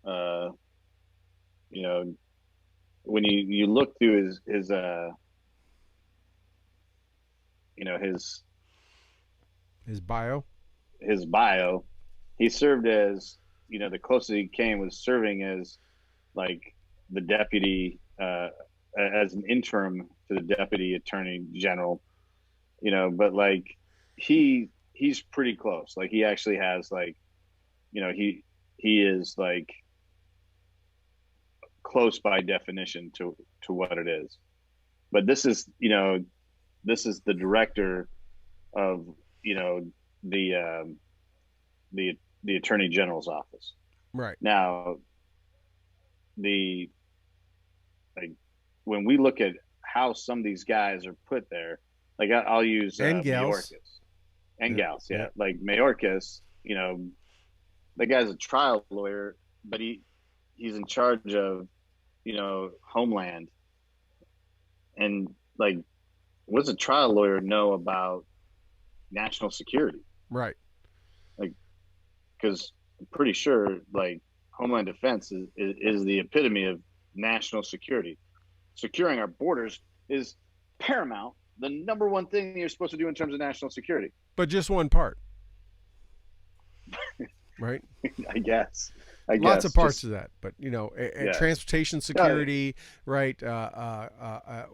when you look through his his bio, he served as, the closest he came was serving as like the deputy, as an interim to the deputy attorney general, but like he he's pretty close. Like he actually has like, he is like close by definition to what it is. But this is the director of the the attorney general's office. Right. Now, the like when we look at how some of these guys are put there, like I'll use And gals. Mayorkas and gals, yeah. Like Mayorkas, the guy's a trial lawyer, but he's in charge of Homeland, and like, what does a trial lawyer know about national security? Right. Like, because I'm pretty sure like Homeland Defense is the epitome of national security. Securing our borders is paramount, the number one thing you're supposed to do in terms of national security. But just one part. Right. I guess. Lots of parts of that, but transportation security, right? A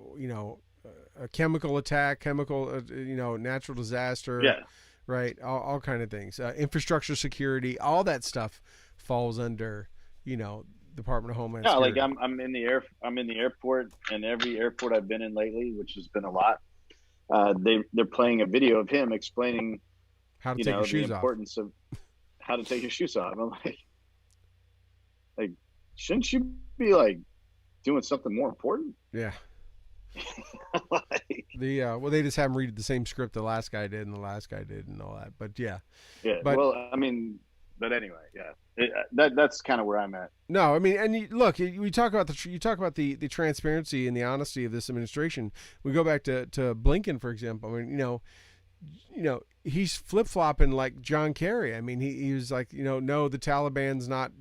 chemical attack, natural disaster, yeah, right? All kind of things. Infrastructure security, all that stuff falls under, Department of Homeland Security. Like I'm in the airport, and every airport I've been in lately, which has been a lot, they're playing a video of him explaining how to take your shoes the importance of how to take your shoes off. I'm like, shouldn't you be like doing something more important? Yeah. Like, they just have him read the same script the last guy did and all that. But yeah. But anyway, yeah. That's kind of where I'm at. No, I mean, and look, we talk about the transparency and the honesty of this administration. We go back to Blinken, for example. I mean, he's flip flopping like John Kerry. I mean, he was like, no, the Taliban's not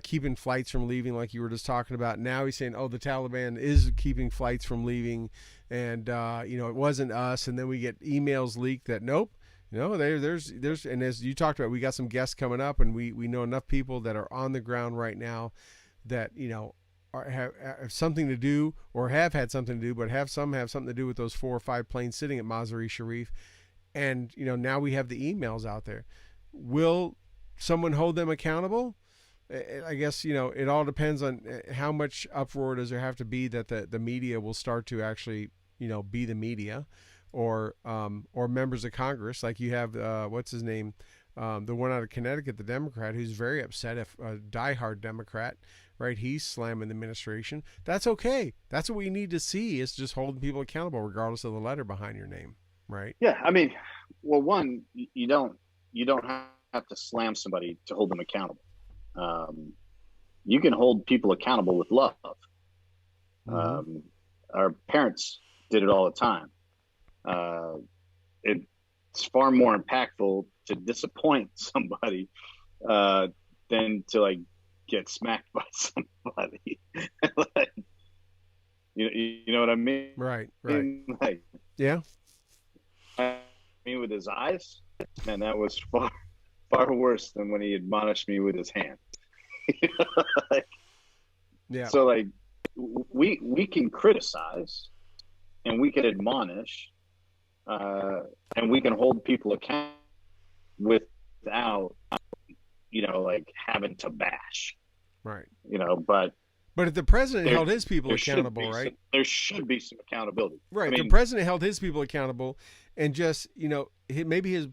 keeping flights from leaving, like you were just talking about. Now he's saying, oh, the Taliban is keeping flights from leaving, and it wasn't us. And then we get emails leaked that nope. There's and as you talked about, we got some guests coming up, and we know enough people that are on the ground right now that have something to do or have had something to do, but have something to do with those 4 or 5 planes sitting at Mazar-e Sharif, and now we have the emails out there. Will someone hold them accountable? I guess it all depends on how much uproar does there have to be that the media will start to actually be the media. Or members of Congress, like you have what's his name, the one out of Connecticut, the Democrat, who's very upset, if a diehard Democrat, right? He's slamming the administration. That's okay. That's what we need to see, is just holding people accountable, regardless of the letter behind your name, right? Yeah, I mean, well, one, you don't have to slam somebody to hold them accountable. You can hold people accountable with love. Mm-hmm. Our parents did it all the time. It's far more impactful to disappoint somebody than to like get smacked by somebody. Like, you know what I mean? Right. Like, yeah. I mean, with his eyes, man, that was far worse than when he admonished me with his hand. Yeah. So like, we can criticize and we can admonish. And we can hold people accountable without, like having to bash, right? But if the president held his people accountable, right? There should be some accountability, right? I mean, the president held his people accountable, and just maybe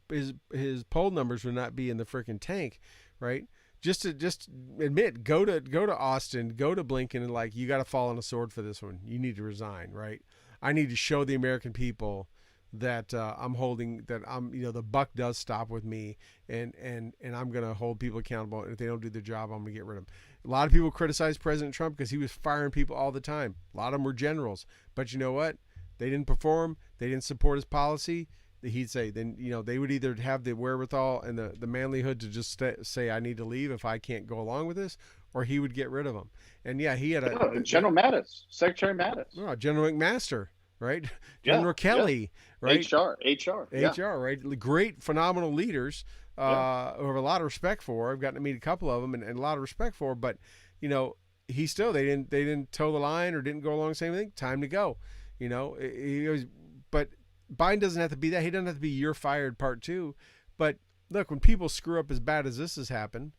his poll numbers would not be in the freaking tank, right? Just admit, go to Austin, go to Blinken, and like, you got to fall on a sword for this one. You need to resign, right? I need to show the American people that I'm holding, that I'm, the buck does stop with me, and I'm going to hold people accountable. And if they don't do their job, I'm going to get rid of them. A lot of people criticize President Trump because he was firing people all the time. A lot of them were generals, but you know what? They didn't perform. They didn't support his policy. He'd say, then, they would either have the wherewithal and the manlyhood to just say, I need to leave if I can't go along with this, or he would get rid of them. And yeah, he had General Mattis, Secretary Mattis, General McMaster, right? General Kelly, right? HR, right? Great, phenomenal leaders who have a lot of respect for. I've gotten to meet a couple of them and a lot of respect for. But he still, they didn't toe the line or didn't go along the same thing. Time to go. He was, but Biden doesn't have to be that. He doesn't have to be you're fired part two. But look, when people screw up as bad as this has happened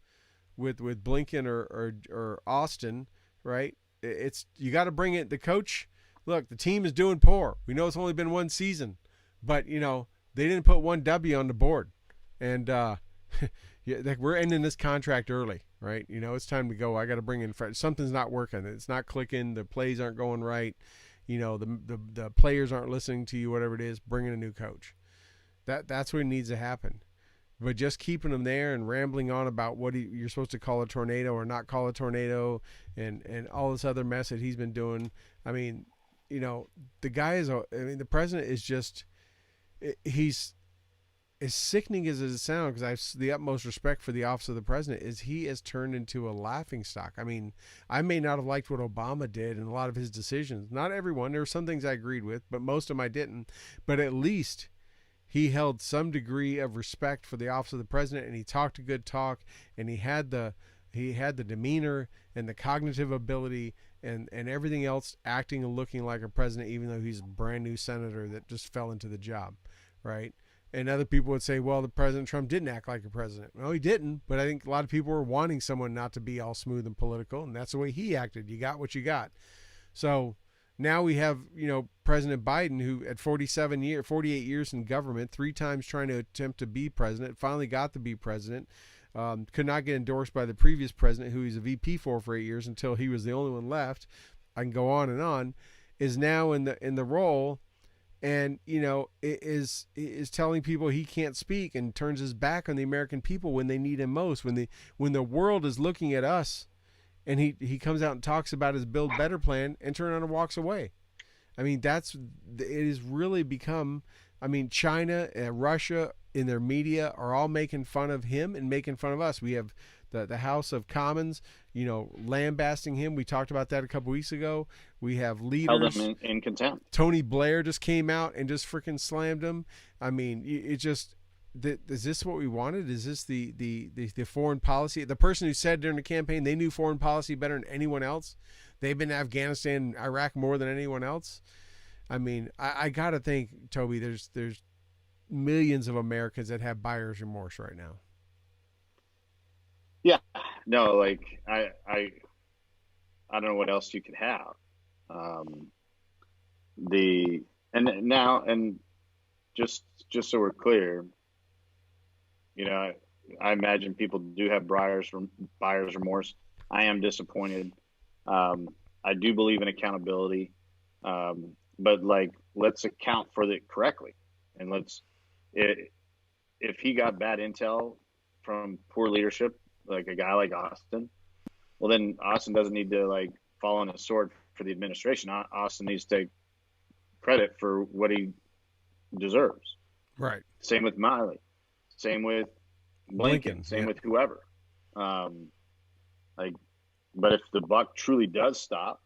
with Blinken or Austin, right? It's you got to bring it. The coach, look, the team is doing poor. We know it's only been one season, but they didn't put one W on the board, and yeah, we're ending this contract early, right? It's time to go. I got to bring in something's not working. It's not clicking. The plays aren't going right. The players aren't listening to you. Whatever it is, bring in a new coach. That's what needs to happen. But just keeping him there and rambling on about what you're supposed to call a tornado or not call a tornado, and all this other mess that he's been doing. I mean, the guy is. I mean, the president is just. He's as sickening as it sounds, because I have the utmost respect for the office of the president. Is he has turned into a laughing stock. I mean, I may not have liked what Obama did and a lot of his decisions. Not everyone. There were some things I agreed with, but most of them I didn't. But at least he held some degree of respect for the office of the president, and he talked a good talk, and he had the demeanor and the cognitive ability and everything else, acting and looking like a president, even though he's a brand new senator that just fell into the job, right? And other people would say, well, the President Trump didn't act like a president. No, he didn't, but I think a lot of people were wanting someone not to be all smooth and political, and that's the way he acted. You got what you got. So now we have, President Biden, who at 48 years in government, 3 times trying to attempt to be president, finally got to be president, could not get endorsed by the previous president, who he's a VP for 8 years until he was the only one left. I can go on, is now in the role, and is telling people he can't speak and turns his back on the American people when they need him most, when the world is looking at us, and he comes out and talks about his Build Better plan and turns around and walks away. I mean, it has really become. I mean, China and Russia in their media are all making fun of him and making fun of us. We have the House of Commons, lambasting him. We talked about that a couple weeks ago. We have leaders. Held him in contempt. Tony Blair just came out and just freaking slammed him. I mean, it just. Is this what we wanted? Is this the foreign policy? The person who said during the campaign they knew foreign policy better than anyone else. They've been in Afghanistan and Iraq more than anyone else. I mean, I got to think, Toby, there's millions of Americans that have buyer's remorse right now. Yeah, no, like I don't know what else you could have. Just so we're clear, I imagine people do have buyer's remorse. I am disappointed. I do believe in accountability, but let's account for it correctly, and if he got bad intel from poor leadership, like a guy like Austin, well, then Austin doesn't need to fall on his sword for the administration. Austin needs to take credit for what he deserves. Right. Same with Miley. Same with Blinken. Same with whoever. But if the buck truly does stop,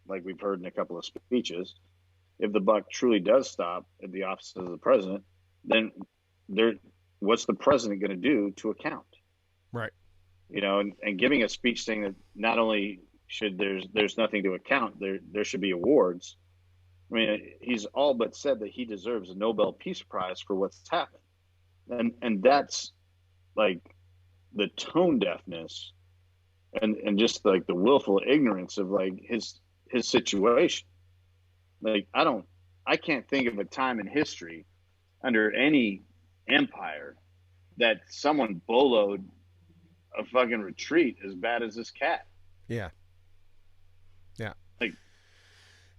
like we've heard in a couple of speeches, if the buck truly does stop at the office of the president, then what's the president going to do to account? Right. And giving a speech saying that not only should there's nothing to account, there should be awards. I mean, he's all but said that he deserves a Nobel Peace Prize for what's happened. And that's the tone deafness and just the willful ignorance of his situation. I can't think of a time in history under any empire that someone boloed a fucking retreat as bad as this cat. Yeah. Yeah.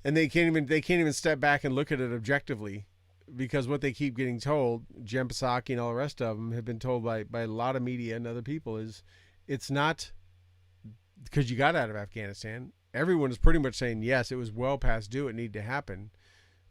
And they can't even step back and look at it objectively, because what they keep getting told, Jen Psaki and all the rest of them have been told by a lot of media and other people, is it's not because you got out of Afghanistan. Everyone is pretty much saying, yes, it was well past due. It needed to happen.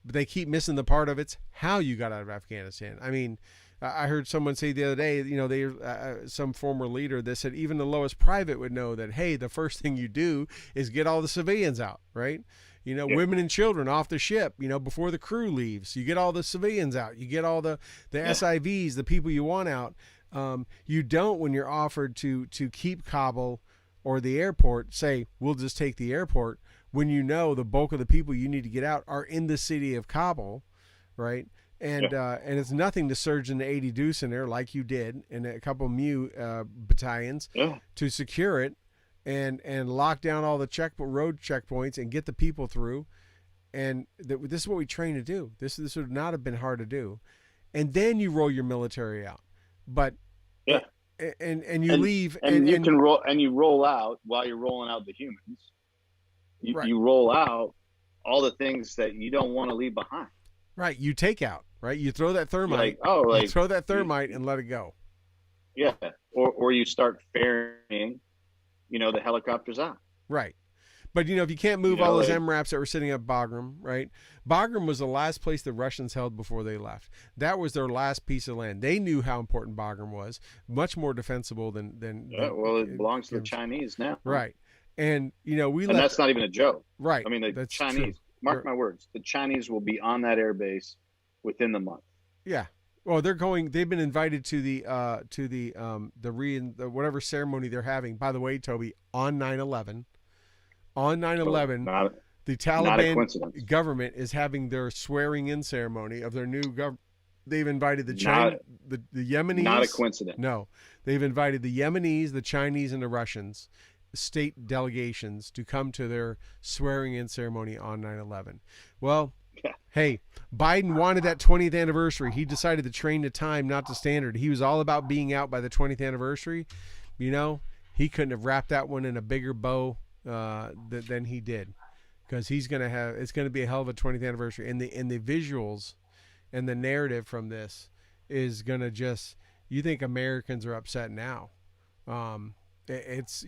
But they keep missing the part of it's how you got out of Afghanistan. I mean, I heard someone say the other day, some former leader that said even the lowest private would know that, hey, the first thing you do is get all the civilians out, right? Yeah. Women and children off the ship, before the crew leaves. You get all the civilians out. You get all the SIVs, the people you want out. You don't, when you're offered to keep Kabul or the airport, say, we'll just take the airport, when the bulk of the people you need to get out are in the city of Kabul, right? Yeah. And it's nothing to surge into 80 deuce in there like you did in a couple MEU battalions Yeah. to secure it and lock down all the road checkpoints and get the people through. And this is what we train to do. This would not have been hard to do. And then you roll your military out, but Yeah. and you leave and you can roll, and you roll out while you're rolling out the humans. right. You roll out all the things that you don't want to leave behind. Right, you take out, right? You throw that You're thermite. like, oh, You like throw that thermite and let it go. yeah, or you start ferrying, the helicopters out. Right. But if you can't move all those MRAPs that were sitting at Bagram, right? Bagram was the last place the Russians held before they left. That was their last piece of land. They knew how important Bagram was, much more defensible than well, it belongs to the Chinese now, right? And we and left, that's not even a joke, right? I mean, the Chinese. True. Mark my words, the Chinese will be on that airbase within the month. Yeah. Well, they're going. They've been invited to the whatever ceremony they're having. By the way, Toby, on 9/11. On 9/11, the Taliban government is having their swearing-in ceremony of their new government. They've invited the Yemenis. Not a coincidence. No, they've invited the Yemenis, the Chinese, and the Russians, state delegations, to come to their swearing-in ceremony on 9/11. Well, hey, Biden wanted that 20th anniversary. He decided to train to time, not to standard. He was all about being out by the 20th anniversary. He couldn't have wrapped that one in a bigger bow than he did, because it's going to be a hell of a 20th anniversary, and the visuals and the narrative from this is going to you think Americans are upset now. It's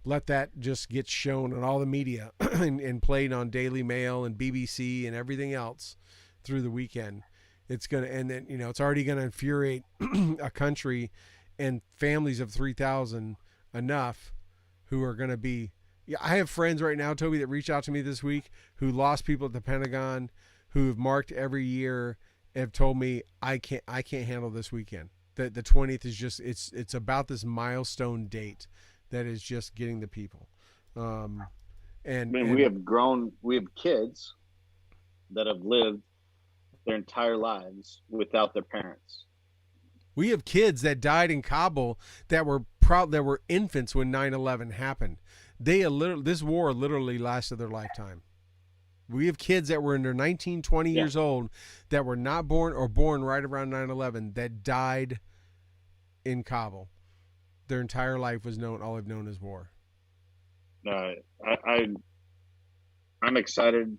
let that just get shown on all the media and played on Daily Mail and BBC and everything else through the weekend. It's going to, and then it's already going to infuriate a country and families of 3,000 enough who are going to be. Yeah, I have friends right now, Toby, that reached out to me this week who lost people at the Pentagon, who have marked every year, have told me I can't handle this weekend. The 20th is just it's about this milestone date that is just getting the people. We have kids that have lived their entire lives without their parents. We have kids that died in Kabul that were infants when 9/11 happened. This war literally lasted their lifetime. We have kids that were in their 19, 20 years old that were not born or born right around 9/11 that died in Kabul. Their entire life was all they've known is war. I'm excited.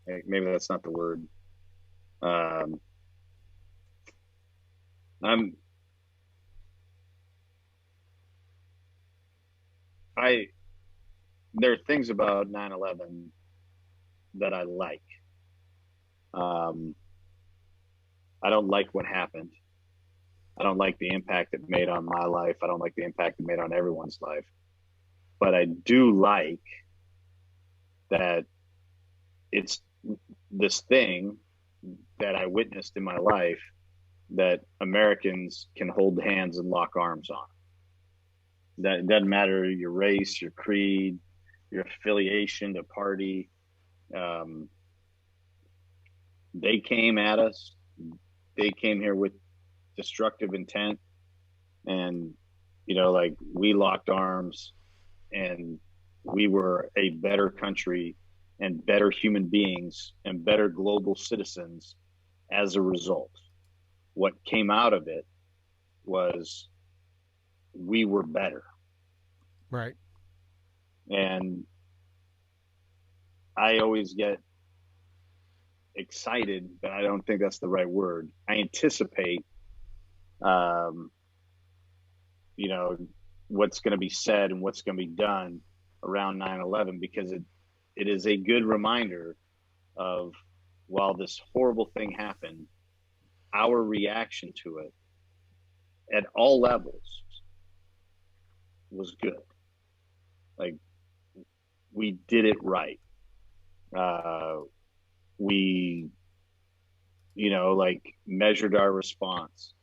Maybe that's not the word. There are things about 9/11 that I like. I don't like what happened. I don't like the impact it made on my life. I don't like the impact it made on everyone's life. But I do like that it's this thing that I witnessed in my life that Americans can hold hands and lock arms on. That it doesn't matter your race, your creed, your affiliation to party. They came at us. They came here with destructive intent, and we locked arms, and we were a better country and better human beings and better global citizens as a result. What came out of it was we were better. Right. And I always get excited, but I don't think that's the right word. I anticipate, what's going to be said and what's going to be done around 9/11, because it is a good reminder of, while this horrible thing happened, our reaction to it at all levels was good. Like, we did it right. We measured our response.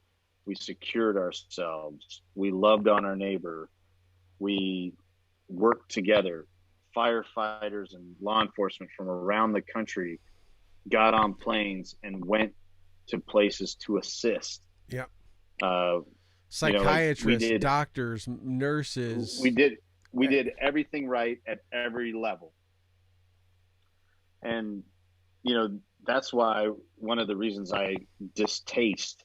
We secured ourselves. We loved on our neighbor. We worked together, firefighters and law enforcement from around the country got on planes and went to places to assist. Yeah. Uh, like Psychiatrists, doctors, nurses. we did we eh, did everything right at every level, and that's why one of the reasons I distaste,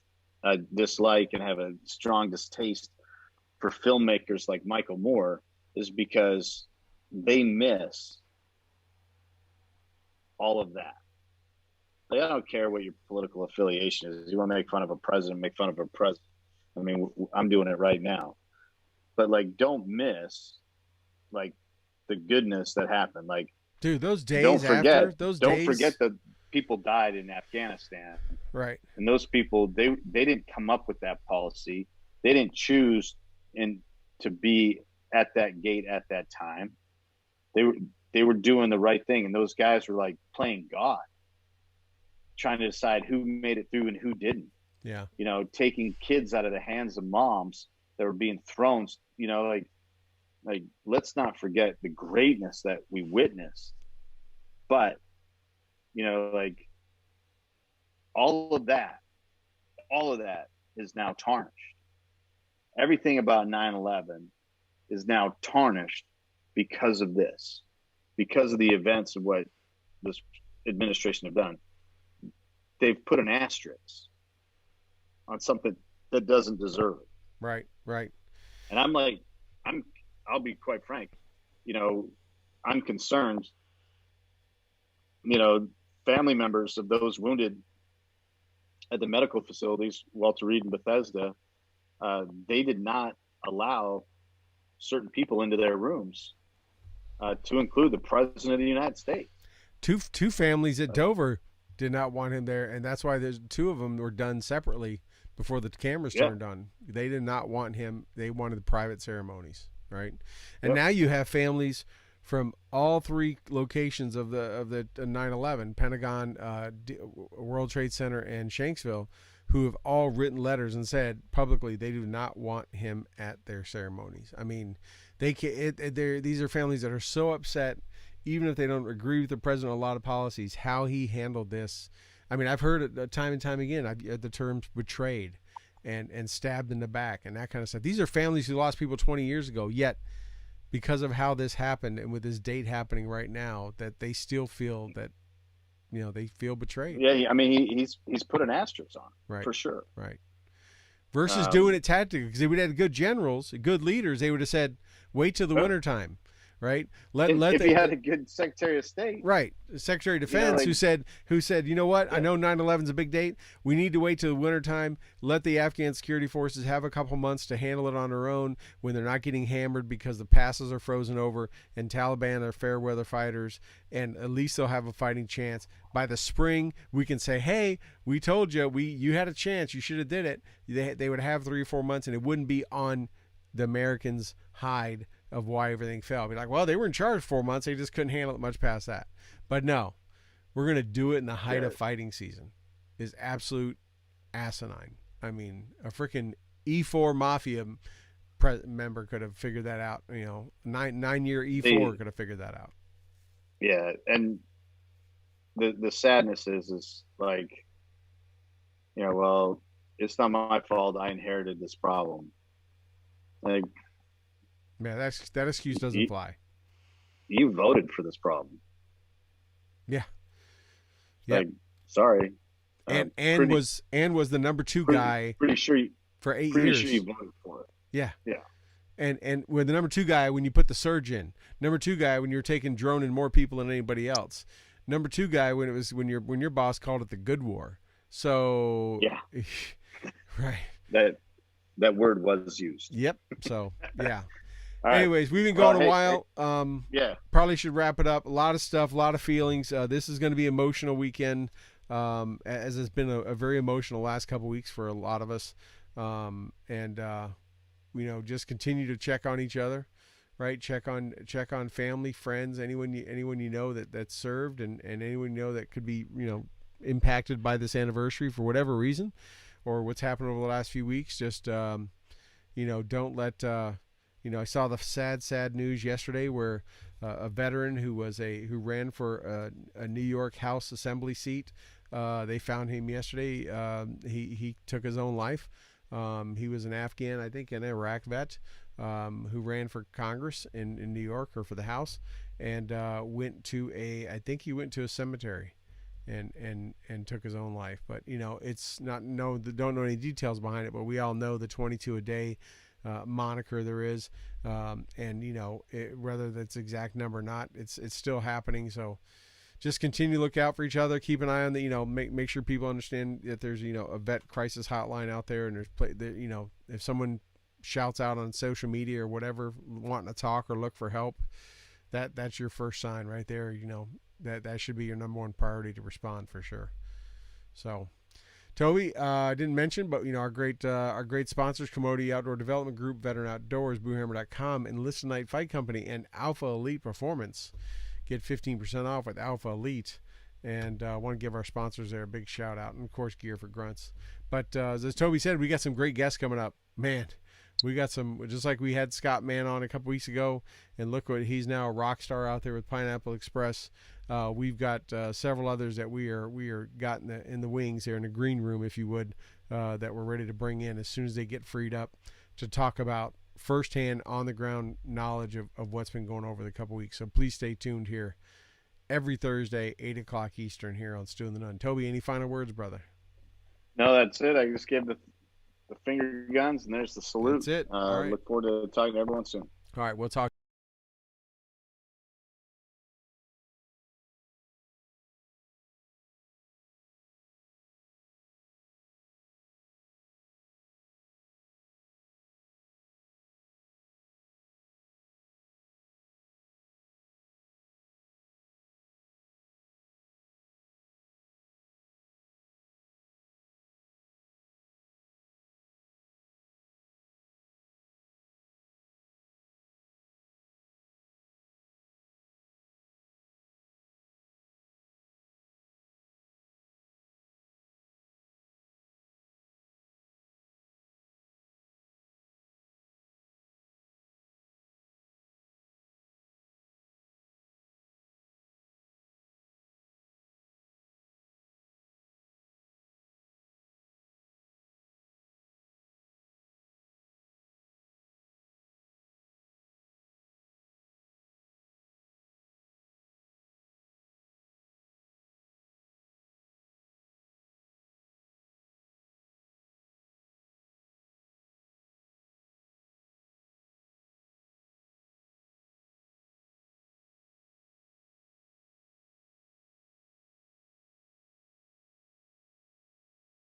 dislike, and have a strong distaste for filmmakers like Michael Moore is because they miss all of that. Like, I don't care what your political affiliation is. You want to make fun of a president, make fun of a president. I mean, I'm doing it right now. But like, don't miss like the goodness that happened. Like, Dude, those don't days forget, after, those don't forget days. that people died in Afghanistan, Right. and those people they didn't come up with that policy. They didn't choose and to be at that gate at that time. They were they were doing the right thing, and those guys were like playing God, trying to decide who made it through and who didn't. Yeah. Taking kids out of the hands of moms that were being thrown. Like let's not forget the greatness that we witnessed. But like all of that, all of that is now tarnished. Everything about 9/11 is now tarnished because of this, because of the events of what this administration have done. They've put an asterisk on something that doesn't deserve it. Right. Right. And I'm like, I'll be quite frank, you know, I'm concerned, you know, family members of those wounded at the medical facilities, Walter Reed and Bethesda, they did not allow certain people into their rooms, to include the president of the United States. Two families at Dover did not want him there, and that's why there's two of them were done separately before the cameras Yeah. turned on. They did not want him. They wanted the private ceremonies, right? And Yep. now you have families from all three locations of the 9/11, Pentagon, World Trade Center, and Shanksville, who have all written letters and said publicly they do not want him at their ceremonies. I mean, these are families that are so upset, even if they don't agree with the president on a lot of policies, how he handled this. I mean, I've heard it time and time again. I've the terms betrayed and stabbed in the back and that kind of stuff. These are families who lost people 20 years ago, yet because of how this happened and with this date happening right now, that they still feel that they feel betrayed. Yeah, I mean, he's put an asterisk on Right, for sure. right. Versus Um, doing it tactically, because if we'd had good generals, good leaders, they would have said, "Wait till the wintertime." Right? if he had a good Secretary of State, Right, the Secretary of Defense, like, who said, you know what? yeah. I know 9/11 is a big date. We need to wait till the wintertime. Let the Afghan security forces have a couple months to handle it on their own when they're not getting hammered because the passes are frozen over and Taliban are fair weather fighters, and at least they'll have a fighting chance. By the spring, we can say, hey, we told you, you had a chance. You should have did it. They would have 3 or 4 months, and it wouldn't be on the Americans' hide of why everything fell. Be like, well, they were in charge 4 months. They just couldn't handle it much past that. But no, we're going to do it in the height of fighting season. Is absolute asinine. I mean, a freaking E4 mafia member could have figured that out. 9-year E4 could have figured that out. Yeah, and the sadness is like, well, it's not my fault. I inherited this problem. Like, yeah, that excuse doesn't fly. You voted for this problem. Yeah. Like, sorry. And was the number 2 guy. Pretty sure for 8 years. Pretty sure you voted for it. Yeah. Yeah. And with the number 2 guy when you put the surge in. Number 2 guy when you're taking droning more people than anybody else. Number 2 guy when your boss called it the good war. So yeah. Right. That word was used. Yep. So yeah. Right. Anyways, we've been going a while. Yeah. Probably should wrap it up. A lot of stuff, a lot of feelings. This is going to be an emotional weekend, as it's been a very emotional last couple weeks for a lot of us. Just continue to check on each other, right? Check on family, friends, anyone you know that served, and anyone you know that could be impacted by this anniversary for whatever reason, or what's happened over the last few weeks. Just don't let. I saw the sad news yesterday where a veteran who ran for a New York House Assembly seat. They found him yesterday. He took his own life. He was an Afghan, I think, an Iraq vet who ran for Congress in New York, or for the House, and I think he went to a cemetery and took his own life. But it's not don't know any details behind it, but we all know the 22 a day moniker there is, and whether that's exact number or not, it's still happening. So just continue to look out for each other. Keep an eye on the make sure people understand that there's a vet crisis hotline out there, and if someone shouts out on social media or whatever wanting to talk or look for help, that's your first sign right there. That should be your number one priority to respond for sure. So, Toby, I didn't mention, but our great sponsors: Commodity Outdoor Development Group, Veteran Outdoors, BlueHammer.com, Enlisted Night Fight Company, and Alpha Elite Performance. Get 15% off with Alpha Elite, and I want to give our sponsors there a big shout out, and of course Gear for Grunts. But as Toby said, we got some great guests coming up. Man, we got some, just like we had Scott Mann on a couple weeks ago, and look what he's now a rock star out there with Pineapple Express. We've got several others that we are got in the wings here in the green room, if you would, that we're ready to bring in as soon as they get freed up to talk about firsthand on the ground knowledge of what's been going over the couple weeks. So please stay tuned here every Thursday, 8 o'clock Eastern, here on Stu and the Nunn. Toby, any final words, brother? No, that's it. I just gave the finger guns, and there's the salute. That's it. All right. Look forward to talking to everyone soon. All right, we'll talk.